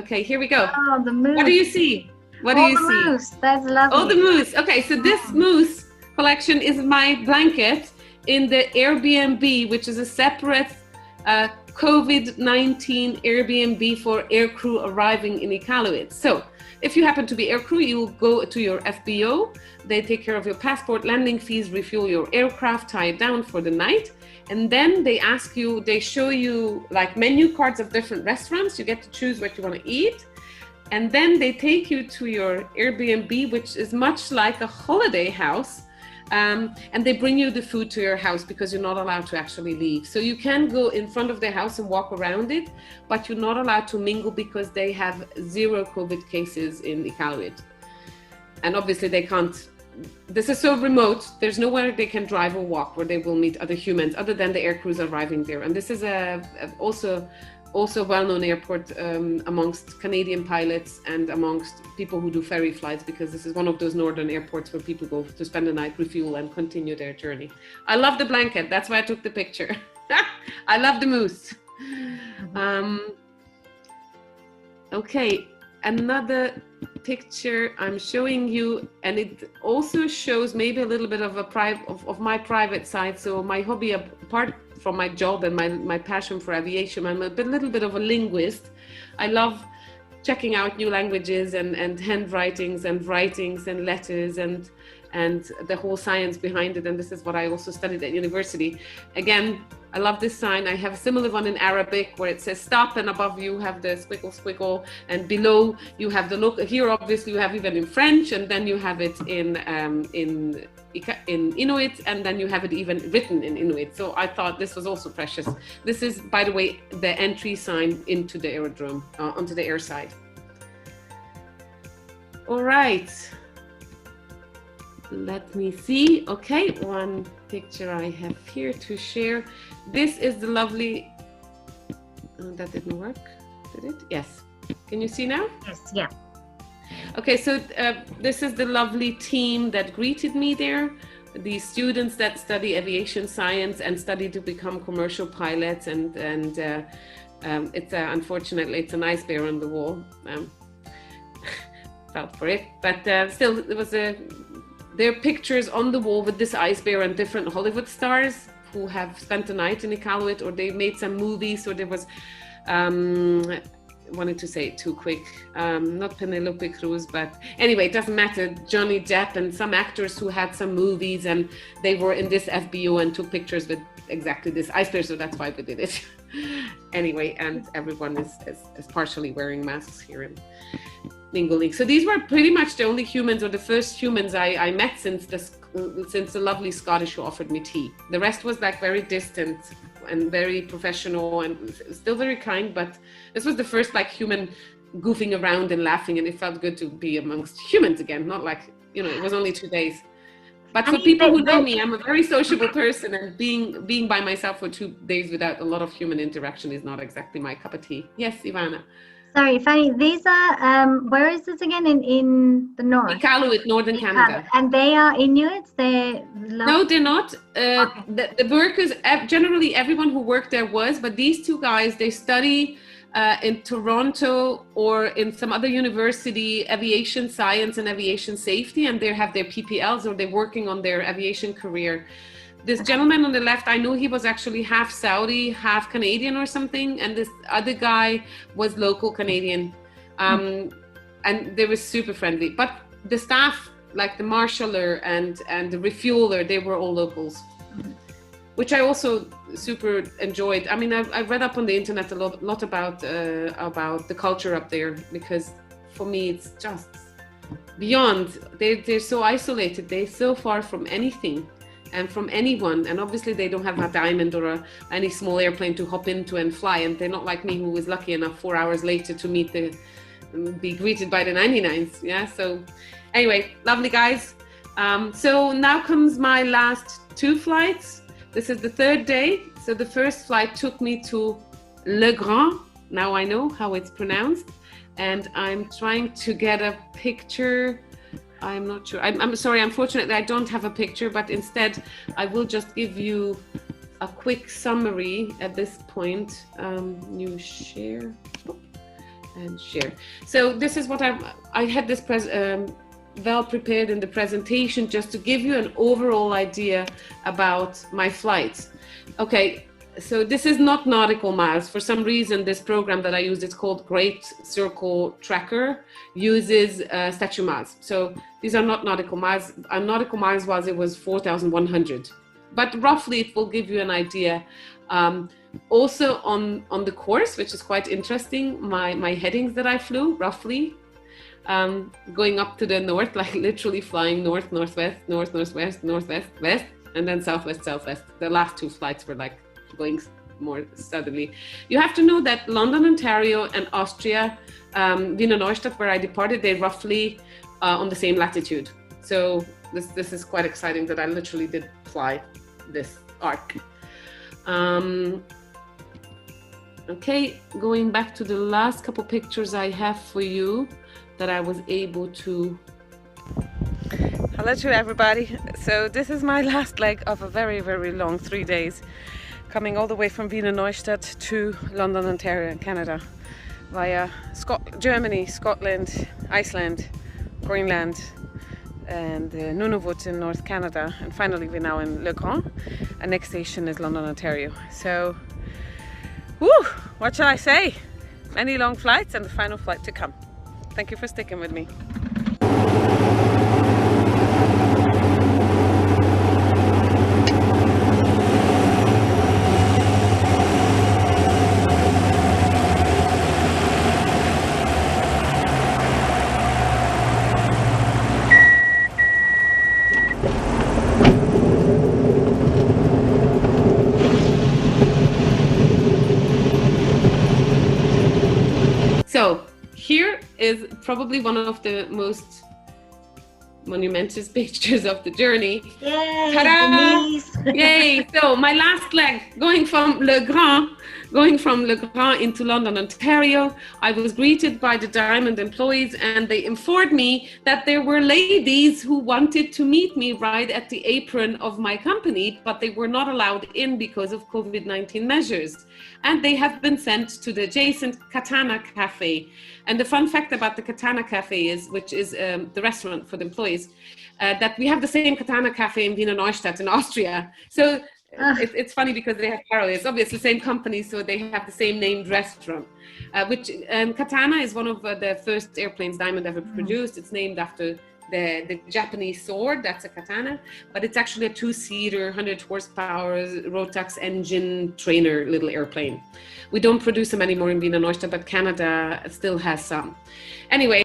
Okay, here we go. Oh, the moose. What do you see? What do you see? Moose. That's lovely. Oh, the moose. Okay, so this moose collection is my blanket in the Airbnb, which is a separate COVID-19 Airbnb for aircrew arriving in Iqaluit. So if you happen to be aircrew, you will go to your FBO. They take care of your passport, landing fees, refuel your aircraft, tie it down for the night. And then they ask you, they show you like menu cards of different restaurants. You get to choose what you want to eat. And then they take you to your Airbnb, which is much like a holiday house. And they bring you the food to your house because you're not allowed to actually leave. So you can go in front of their house and walk around it, but you're not allowed to mingle because they have 0 COVID cases in Iqaluit. And obviously they can't, this is so remote, there's nowhere they can drive or walk where they will meet other humans other than the air crews arriving there. And this is also a well-known airport amongst Canadian pilots and amongst people who do ferry flights, because this is one of those northern airports where people go to spend the night, refuel, and continue their journey. I love the blanket. That's why I took the picture. I love the moose. Okay, another picture I'm showing you, and it also shows maybe a little bit of of my private side. So my hobby, apart from my job and my passion for aviation, I'm a little bit of a linguist. I love checking out new languages and handwritings and writings and letters and the whole science behind it. And this is what I also studied at university. Again, I love this sign. I have a similar one in Arabic where it says stop, and above you have the squiggle, and below you have the look. Here, obviously, you have even in French, and then you have it in Inuit, and then you have it even written in Inuit. So I thought this was also precious. This is, by the way, the entry sign into the aerodrome, onto the air side. All right. Let me see. Okay, one picture I have here to share. This is the lovely, that didn't work, did it? Yes. Can you see now? Yes, yeah. Okay, so this is the lovely team that greeted me there. The students that study aviation science and study to become commercial pilots, and it's unfortunately it's an ice bear on the wall. Felt for it, but still, it was there are pictures on the wall with this ice bear and different Hollywood stars who have spent the night in Iqaluit, or they made some movies, or there was, wanted to say it too quick, not Penelope Cruz, but anyway, it doesn't matter, Johnny Depp and some actors who had some movies, and they were in this FBO and took pictures with exactly this ice bear, so that's why we did it. Anyway, and everyone is partially wearing masks here in mingling. So these were pretty much the only humans, or the first humans I met since the lovely Scottish who offered me tea. The rest was like very distant and very professional and still very kind, but this was the first like human goofing around and laughing, and it felt good to be amongst humans again, not like, you know, it was only 2 days. But for people who know me, I'm a very sociable person, and being by myself for 2 days without a lot of human interaction is not exactly my cup of tea. Yes, Ivana. Sorry, Fanny, these are, where is this again? In the north? Iqaluit, Northern Canada. And they are Inuits? No, they're not. The workers, generally everyone who worked there was, but these two guys, they study in Toronto or in some other university, aviation science and aviation safety, and they have their PPLs or they're working on their aviation career. This gentleman on the left, I know he was actually half Saudi, half Canadian or something. And this other guy was local Canadian. And they were super friendly. But the staff, like the marshaller and the refueler, they were all locals, which I also super enjoyed. I mean, I read up on the internet a lot about the culture up there, because for me, it's just beyond. They're so isolated. They're so far from anything and from anyone, and obviously they don't have a Diamond or any small airplane to hop into and fly, and they're not like me, who was lucky enough 4 hours later to be greeted by the 99s. Yeah, so anyway, lovely guys. So now comes my last two flights. This is the third day. So the first flight took me to Le Grand. Now I know how it's pronounced, and I'm trying to get a picture. I'm not sure. I'm sorry, unfortunately, I don't have a picture, but instead I will just give you a quick summary at this point. New share and share. So this is what I had this well prepared in the presentation, just to give you an overall idea about my flights. Okay, so this is not nautical miles. For some reason, this program that I use, it's called Great Circle Tracker, uses statute miles. So these are not nautical miles. Nautical miles was 4,100. But roughly, it will give you an idea. Also on the course, which is quite interesting, my headings that I flew, roughly, going up to the north, like literally flying north, northwest, north, northwest, northwest, west, and then southwest, southwest. The last two flights were like going more southerly. You have to know that London, Ontario, and Austria, Wiener Neustadt, where I departed, they're roughly on the same latitude. So this is quite exciting that I literally did fly this arc. Okay, going back to the last couple pictures I have for you that I was able to. Hello to everybody. So this is my last leg of a very, very long 3 days, coming all the way from Wiener Neustadt to London, Ontario, and Canada, via Germany, Scotland, Iceland, Greenland, and Nunavut in North Canada, and finally we're now in Le Grand, and next station is London, Ontario. So, whew, what shall I say? Many long flights and the final flight to come. Thank you for sticking with me. So here is probably one of the most monumentous pictures of the journey. Yay! Ta-da! Yay! So my last leg, going from Le Grand into London, Ontario, I was greeted by the Diamond employees, and they informed me that there were ladies who wanted to meet me right at the apron of my company, but they were not allowed in because of COVID-19 measures. And they have been sent to the adjacent Katana Cafe. And the fun fact about the Katana Cafe is, which is the restaurant for the employees, that we have the same Katana Cafe in Wiener Neustadt in Austria. So it's funny because they have parallels. Obviously, same company, so they have the same named restaurant. Katana is one of the first airplanes Diamond ever produced. It's named after the Japanese sword, that's a katana, but it's actually a two-seater, 100 horsepower Rotax engine trainer little airplane. We don't produce them anymore in Wiener Neustadt, but Canada still has some. Anyway,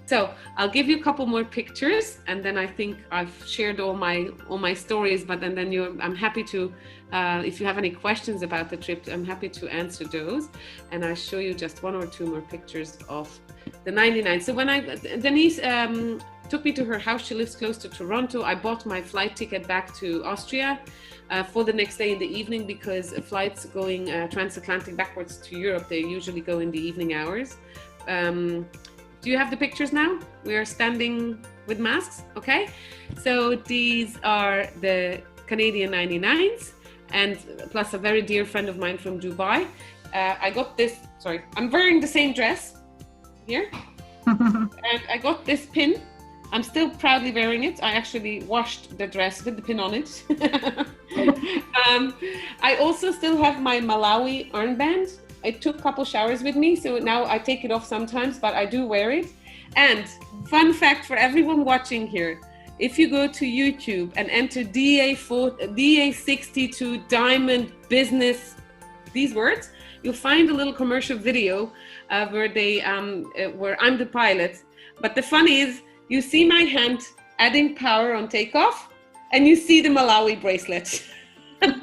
so I'll give you a couple more pictures, and then I think I've shared all my stories. But then I'm happy to, if you have any questions about the trip, I'm happy to answer those. And I'll show you just one or two more pictures of the 99. So when Denise took me to her house. She lives close to Toronto. I bought my flight ticket back to Austria for the next day in the evening, because flights going transatlantic backwards to Europe, they usually go in the evening hours. Do you have the pictures now? We are standing with masks, okay? So these are the Canadian 99s, and plus a very dear friend of mine from Dubai. I got this, sorry, I'm wearing the same dress here. And I got this pin. I'm still proudly wearing it. I actually washed the dress with the pin on it. I also still have my Malawi armband. I took a couple showers with me, so now I take it off sometimes, but I do wear it. And fun fact for everyone watching here, if you go to YouTube and enter DA62 Diamond Business, these words, you'll find a little commercial video where I'm the pilot. But the fun is, you see my hand adding power on takeoff, and you see the Malawi bracelet,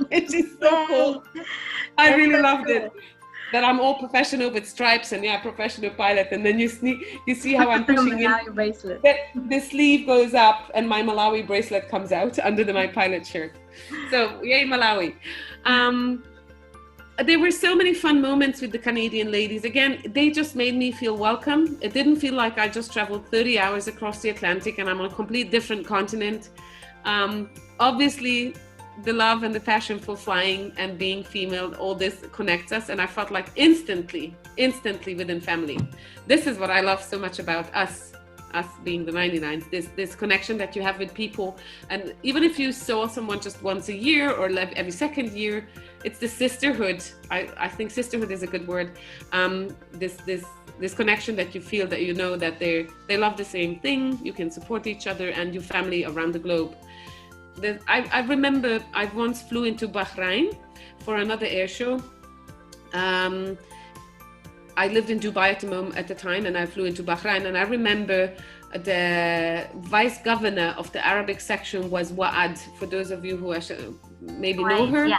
which is so cool. I really loved it. That I'm all professional with stripes and professional pilot, and then you see how I'm pushing in. Bracelet. The sleeve goes up and my Malawi bracelet comes out under my pilot shirt. So yay Malawi. There were so many fun moments with the Canadian ladies. Again, they just made me feel welcome. It didn't feel like I just traveled 30 hours across the Atlantic and I'm on a complete different continent. Obviously, the love and the passion for flying and being female, all this connects us, and I felt like instantly within family. This is what I love so much about us being the 99s, this connection that you have with people. And even if you saw someone just once a year or every second year, it's the sisterhood. I think sisterhood is a good word. This connection that you feel, that you know that they love the same thing, you can support each other and your family around the globe. I remember I once flew into Bahrain for another air show. I lived in Dubai at the time, and I flew into Bahrain, and I remember the vice governor of the Arabic section was Wa'ad, for those of you who maybe know her.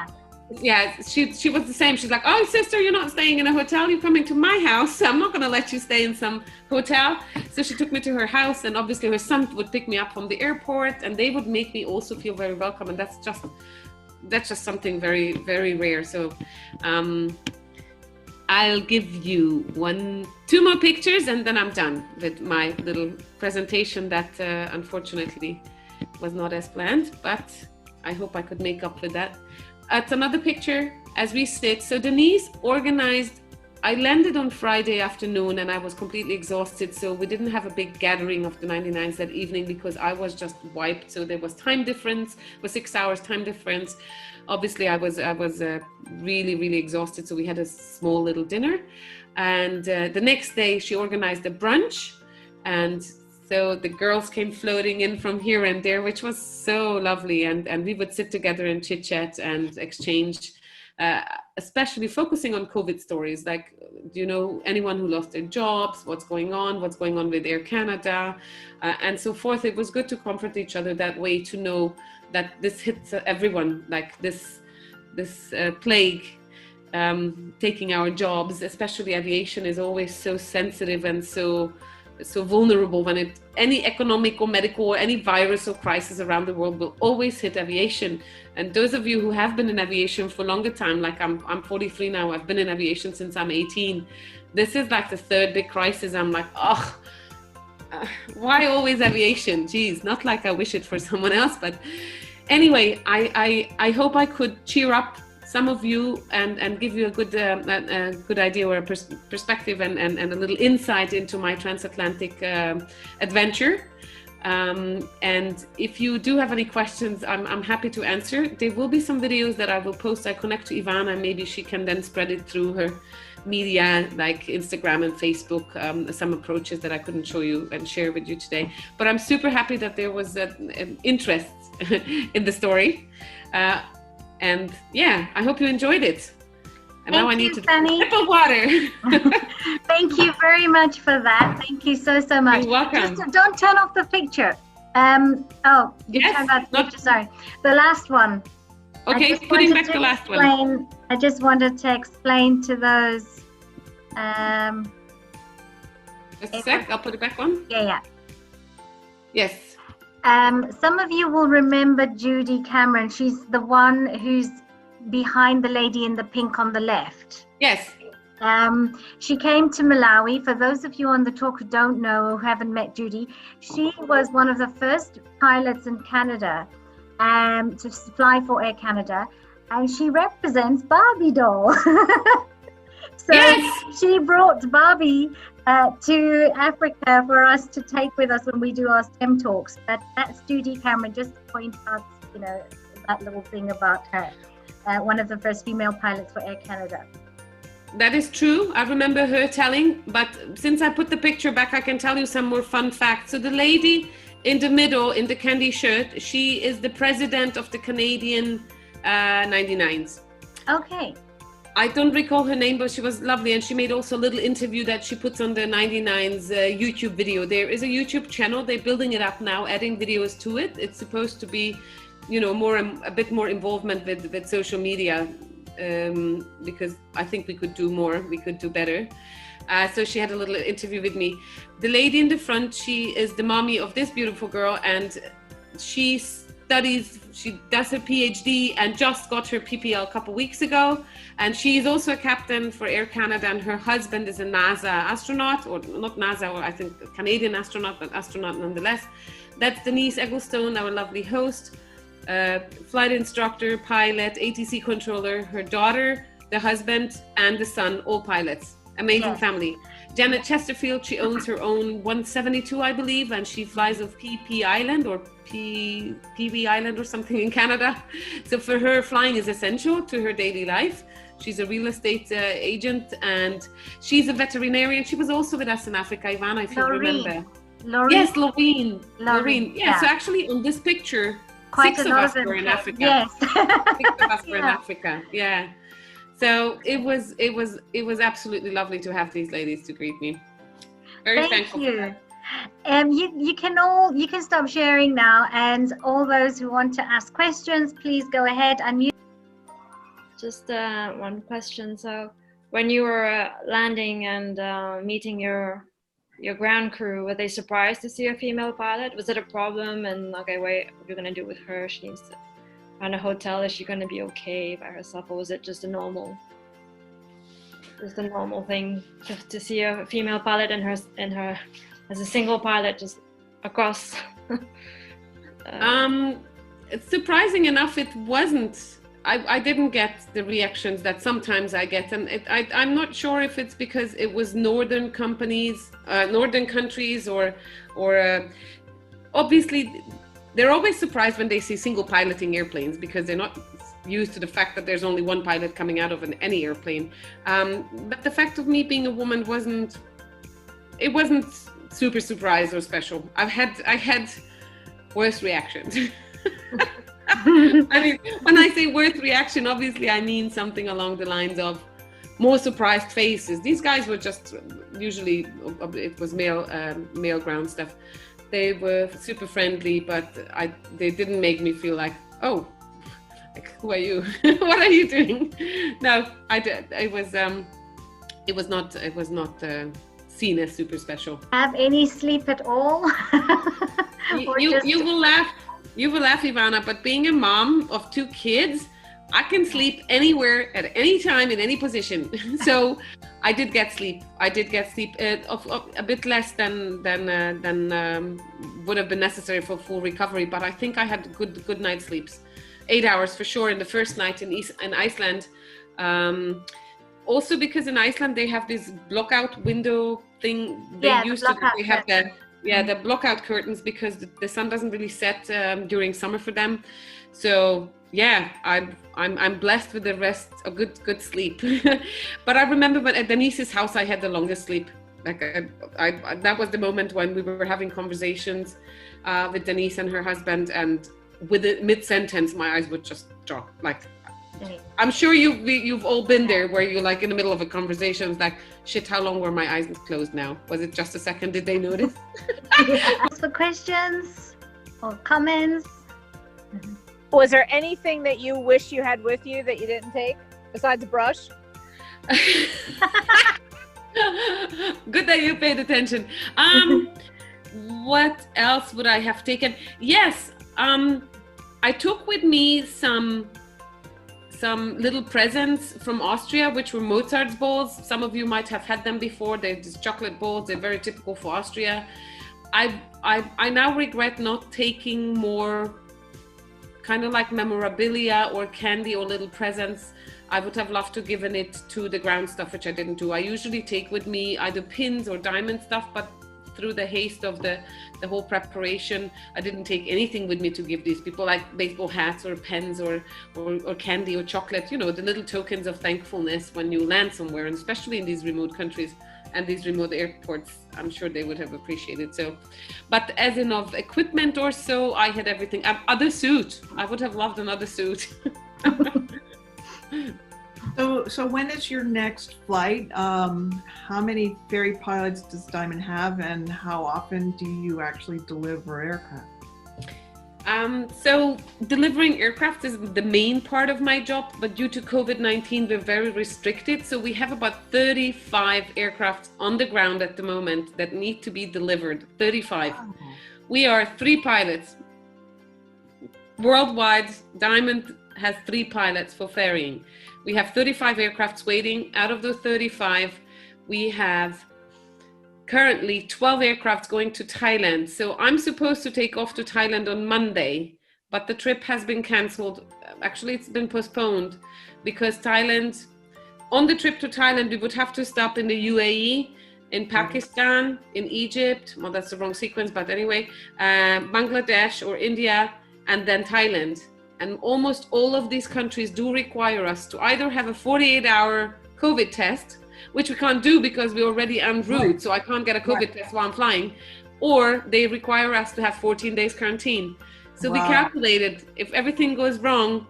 Yeah, she was the same. She's like, oh sister, you're not staying in a hotel, you're coming to my house. I'm not gonna let you stay in some hotel. So she took me to her house, and obviously her son would pick me up from the airport, and they would make me also feel very welcome. And that's just something very, very rare. So I'll give you 2 more pictures, and then I'm done with my little presentation that unfortunately was not as planned, but I hope I could make up with that. It's another picture as we sit. So Denise organized, I landed on Friday afternoon and I was completely exhausted. So we didn't have a big gathering of the 99s that evening because I was just wiped. So there was time difference, was 6 hours time difference. Obviously I was really, really exhausted. So we had a small little dinner, and the next day she organized a brunch, and so the girls came floating in from here and there, which was so lovely. And we would sit together and chit chat and exchange, especially focusing on COVID stories. Like, do you know anyone who lost their jobs? What's going on with Air Canada, and so forth. It was good to comfort each other that way, to know that this hits everyone, like this plague taking our jobs, especially aviation, is always so sensitive and so vulnerable when any economic or medical or any virus or crisis around the world will always hit aviation. And those of you who have been in aviation for a longer time, like I'm 43 now, I've been in aviation since I'm 18. This is like the third big crisis. I'm like, why always aviation? Geez, not like I wish it for someone else, but anyway, I hope I could cheer up some of you and give you a good idea or a perspective and a little insight into my transatlantic adventure. And if you do have any questions, I'm happy to answer. There will be some videos that I will post. I connect to Ivana, maybe she can then spread it through her media like Instagram and Facebook, some approaches that I couldn't show you and share with you today. But I'm super happy that there was an interest in the story. And yeah, I hope you enjoyed it. And now I need to drink a sip of water. Thank you very much for that. Thank you so much. You're welcome. Just don't turn off the picture. You turned off the picture, sorry. The last one. Okay, putting back the last one. I just wanted to explain to those. Just a sec, I'll put it back on. Yeah. Yes. Some of you will remember Judy Cameron. She's the one who's behind the lady in the pink on the left. Yes. She came to Malawi. For those of you on the talk who don't know or who haven't met Judy, she was one of the first pilots in Canada to fly for Air Canada, and she represents Barbie doll. So yes, she brought Barbie to Africa for us to take with us when we do our STEM talks. But that's Judy Cameron, just to point out, you know, that little thing about her. One of the first female pilots for Air Canada. That is true. I remember her telling, but since I put the picture back, I can tell you some more fun facts. So the lady in the middle in the candy shirt, she is the president of the Canadian 99s. Okay. I don't recall her name, but she was lovely, and she made also a little interview that she puts on the 99's YouTube video. There is a YouTube channel. They're building it up now, adding videos to it. It's supposed to be, you know, a bit more involvement with social media, because I think we could do more, we could do better. So she had a little interview with me. The lady in the front, she is the mommy of this beautiful girl, and she does her PhD and just got her PPL a couple weeks ago. And she's also a captain for Air Canada, and her husband is a NASA astronaut, or not NASA, or I think a Canadian astronaut, but astronaut nonetheless. That's Denise Egglestone, our lovely host, flight instructor, pilot, ATC controller, her daughter, the husband, and the son, all pilots. Amazing family. Janet Chesterfield, she owns her own 172, I believe, and she flies off PP Island or PV Island or something in Canada. So for her, flying is essential to her daily life. She's a real estate agent, and she's a veterinarian. She was also with us in Africa, Ivana, if you remember. Yes, Loreen. Yeah, so actually on this picture, quite 6 of us were in Africa. Yes. 6 of us were in Africa, yeah. So it was absolutely lovely to have these ladies to greet me. Very thankful. Thank you. You can stop sharing now, and all those who want to ask questions, please go ahead and just one question. So when you were landing and meeting your ground crew, were they surprised to see a female pilot? Was it a problem? And okay, wait, what are you gonna do with her? She needs to find a hotel. Is she gonna be okay by herself, or was it just a normal thing to see a female pilot and her as a single pilot just across? Surprising enough, it wasn't. I didn't get the reactions that sometimes I get, and I'm not sure if it's because it was northern countries, or obviously they're always surprised when they see single piloting airplanes, because they're not used to the fact that there's only one pilot coming out of any airplane. But the fact of me being a woman wasn't super surprised or special. I had worse reactions. I mean, when I say worse reaction, obviously I mean something along the lines of more surprised faces. These guys were just, usually it was male ground stuff. They were super friendly, but they didn't make me feel like, oh, like, who are you? What are you doing? No, I did. It was not seen as super special. Have any sleep at all? You will laugh. You will laugh, Ivana, but being a mom of 2 kids, I can sleep anywhere at any time in any position. So I did get sleep. I did get sleep of a bit less than would have been necessary for full recovery. But I think I had good night sleeps, 8 hours for sure in the first night in Iceland. Also because in Iceland they have this blockout window thing. They have the blockout curtains, because the sun doesn't really set during summer for them. So yeah, I'm blessed with the rest, a good sleep. But I remember when at Denise's house I had the longest sleep. Like that was the moment when we were having conversations with Denise and her husband, and with the mid-sentence my eyes would just drop. Like, I'm sure you've all been there, where you're like in the middle of a conversation, it's like, shit, how long were my eyes closed now? Was it just a second? Did they notice? Ask for questions or comments. Was there anything that you wish you had with you that you didn't take besides a brush? Good that you paid attention. what else would I have taken? Yes, I took with me some little presents from Austria, which were Mozart's balls. Some of you might have had them before. They're just chocolate balls. They're very typical for Austria. I now regret not taking more kind of like memorabilia or candy or little presents. I would have loved to given it to the ground stuff, which I didn't do. I usually take with me either pins or diamond stuff, but through the haste of the whole preparation, I didn't take anything with me to give these people, like baseball hats or pens or candy or chocolate, you know, the little tokens of thankfulness when you land somewhere, and especially in these remote countries and these remote airports. I'm sure they would have appreciated. So, but as in of equipment or so, I had everything. Other suit, I would have loved another suit. So when is your next flight? How many ferry pilots does Diamond have, and how often do you actually deliver aircraft? So delivering aircraft is the main part of my job, but due to COVID-19, we're very restricted. So we have about 35 aircraft on the ground at the moment that need to be delivered, 35. Wow. We are 3 pilots. Worldwide, Diamond has 3 pilots for ferrying. We have 35 aircrafts waiting. Out of those 35, we have currently 12 aircrafts going to Thailand. So I'm supposed to take off to Thailand on Monday, but the trip has been canceled. Actually, it's been postponed because Thailand, on the trip to Thailand, we would have to stop in the UAE, in Pakistan, in Egypt. Well, that's the wrong sequence, but anyway, Bangladesh or India, and then Thailand. And almost all of these countries do require us to either have a 48-hour COVID test, which we can't do because we're already en route, so I can't get a COVID test while I'm flying, or they require us to have 14 days quarantine. So we calculated if everything goes wrong,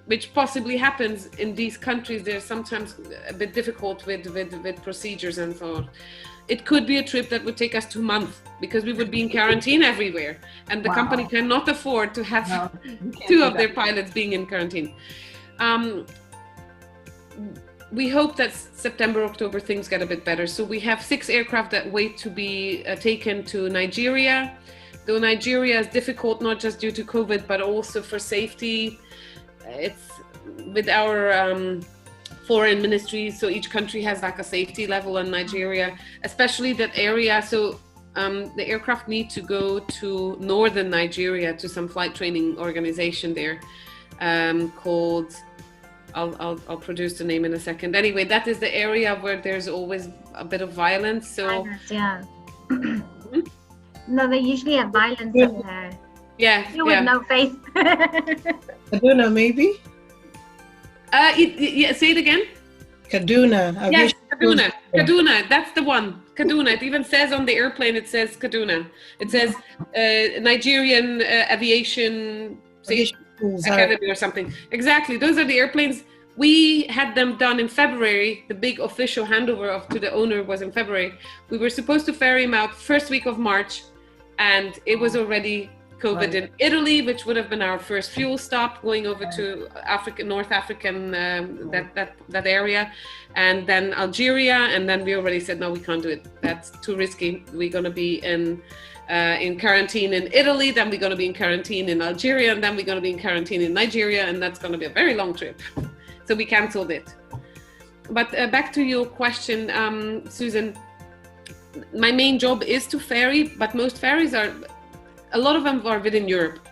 which possibly happens in these countries, they're sometimes a bit difficult with procedures and so on. It could be a trip that would take us 2 months because we would be in quarantine everywhere, and the company cannot afford to have 2 of their pilots being in quarantine. We hope that September, October, things get a bit better. So we have 6 aircraft that wait to be taken to Nigeria. Though Nigeria is difficult, not just due to COVID, but also for safety. It's with our foreign ministries, so each country has like a safety level in Nigeria, especially that area. So the aircraft need to go to northern Nigeria to some flight training organization there called, I'll produce the name in a second. Anyway, that is the area where there's always a bit of violence. So yeah. No, they usually have violence in there. Yeah. You with no faith. Kaduna, maybe? Yeah, say it again. Kaduna. Yes, Kaduna. Kaduna, that's the one. Kaduna. It even says on the airplane, it says Kaduna. It says Nigerian Aviation Academy or something. Exactly. Those are the airplanes. We had them done in February. The big official handover to the owner was in February. We were supposed to ferry them out first week of March, and it was already COVID in Italy, which would have been our first fuel stop, going over to Africa, North African, that area, and then Algeria, and then we already said no, we can't do it. That's too risky. We're going to be in quarantine in Italy, then we're going to be in quarantine in Algeria, and then we're going to be in quarantine in Nigeria, and that's going to be a very long trip. So we canceled it. But back to your question, Susan. My main job is to ferry, but most ferries are. A lot of them are within Europe,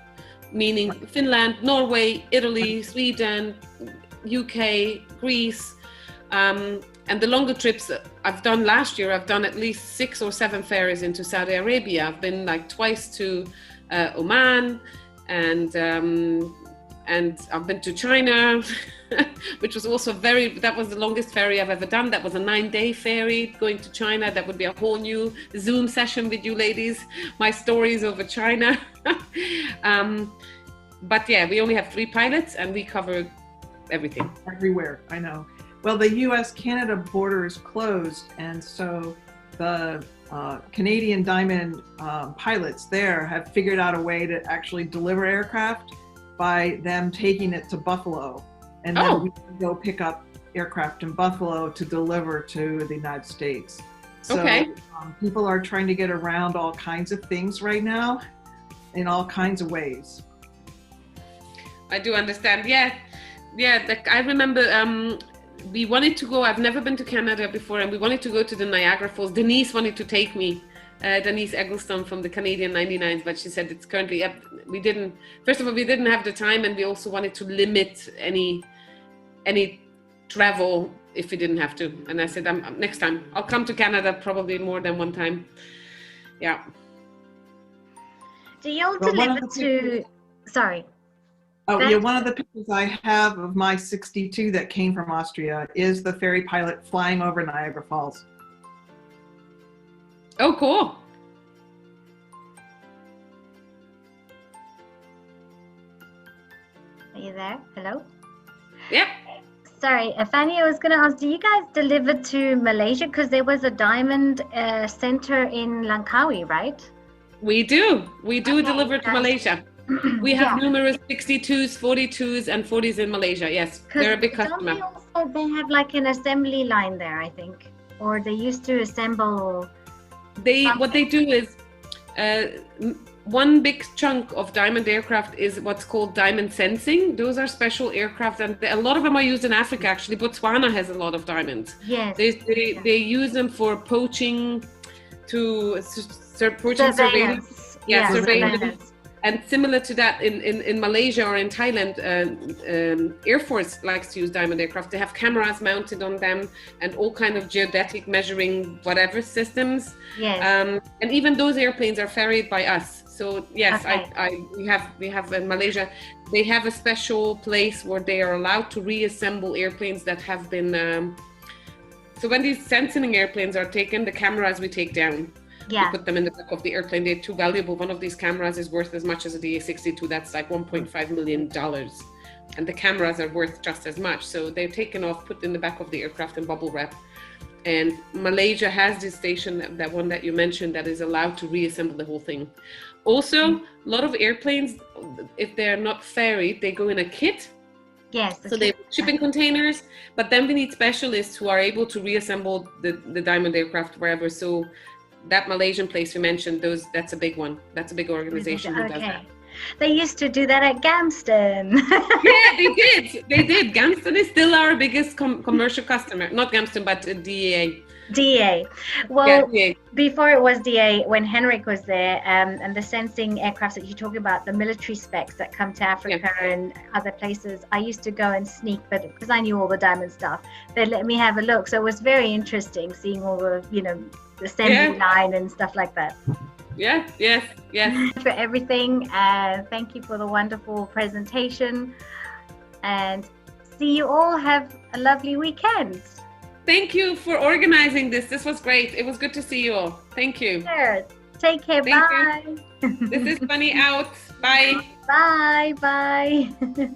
meaning Finland, Norway, Italy, Sweden, UK, Greece. And the longer trips I've done last year, I've done at least 6 or 7 ferries into Saudi Arabia. I've been like twice to Oman, and I've been to China, which was also that was the longest ferry I've ever done. That was a 9-day ferry going to China. That would be a whole new Zoom session with you ladies, my stories over China. But yeah, we only have 3 pilots and we cover everything. Everywhere, I know. Well, the US-Canada border is closed, and so the Canadian Diamond pilots there have figured out a way to actually deliver aircraft by them taking it to Buffalo, and then we can go pick up aircraft in Buffalo to deliver to the United States. So Okay. people are trying to get around all kinds of things right now in all kinds of ways. I do understand. Yeah. I remember we wanted to go. I've never been to Canada before, and we wanted to go to the Niagara Falls. Denise wanted to take me. Denise Eggleston from the Canadian 99s, but she said it's currently up. First of all, we didn't have the time, and we also wanted to limit any travel if we didn't have to. And I said, next time I'll come to Canada, probably more than one time. Yeah. Do you all Well, deliver to? Sorry. Oh yeah, one of the pictures I have of my 62 that came from Austria is the ferry pilot flying over Niagara Falls. Oh, cool. Are you there? Hello? Yep. Sorry, Fanny, I was going to ask, do you guys deliver to Malaysia? Because there was a diamond center in Langkawi, right? We do. We do Okay, deliver to nice. Malaysia. We have Yeah. numerous 62s, 42s, and 40s in Malaysia. Yes, they're a big customer. They have like an assembly line there, I think. Or they used to assemble. What they do is one big chunk of Diamond aircraft is what's called diamond sensing. Those are special aircraft, and a lot of them are used in Africa. Actually, Botswana has a lot of diamonds. Yes. They use them for poaching, poaching surveillance. Yeah, surveillance. And similar to that, in Malaysia or in Thailand, Air Force likes to use diamond aircraft. They have cameras mounted on them and all kind of geodetic measuring whatever systems. Yes. And even those airplanes are ferried by us. So yes, Okay. we have in Malaysia, they have a special place where they are allowed to reassemble airplanes that have been. So when these sensing airplanes are taken, the cameras we take down. Yeah. We put them in the back of the airplane. They're too valuable. One of these cameras is worth as much as a DA42. That's like $1.5 million. And the cameras are worth just as much. So they're taken off, put in the back of the aircraft and bubble wrap. And Malaysia has this station, that one that you mentioned, that is allowed to reassemble the whole thing. Also, a lot of airplanes, if they're not ferried, they go in a kit. Yes. So they have shipping containers, but then we need specialists who are able to reassemble the Diamond aircraft wherever. So that Malaysian place you mentioned, that's a big one. That's a big organization who does that. They used to do that at Gamston. Yeah, they did. They did. Gamston is still our biggest commercial customer. Not Gamston, but DA. DA. Well, Yeah, DA. before it was DA, when Henrik was there, and the sensing aircraft that you talk about, the military specs that come to Africa and other places, I used to go and sneak, but because I knew all the diamond stuff, they'd let me have a look. So it was very interesting seeing all the, the assembly line and stuff like that. Yeah, yes. For everything, thank you for the wonderful presentation, and see you all. Have a lovely weekend. Thank you for organizing this. This was great. It was good to see you all. Thank you. Sure. Take care. Thank Bye. This is Fanny out. Bye. Bye.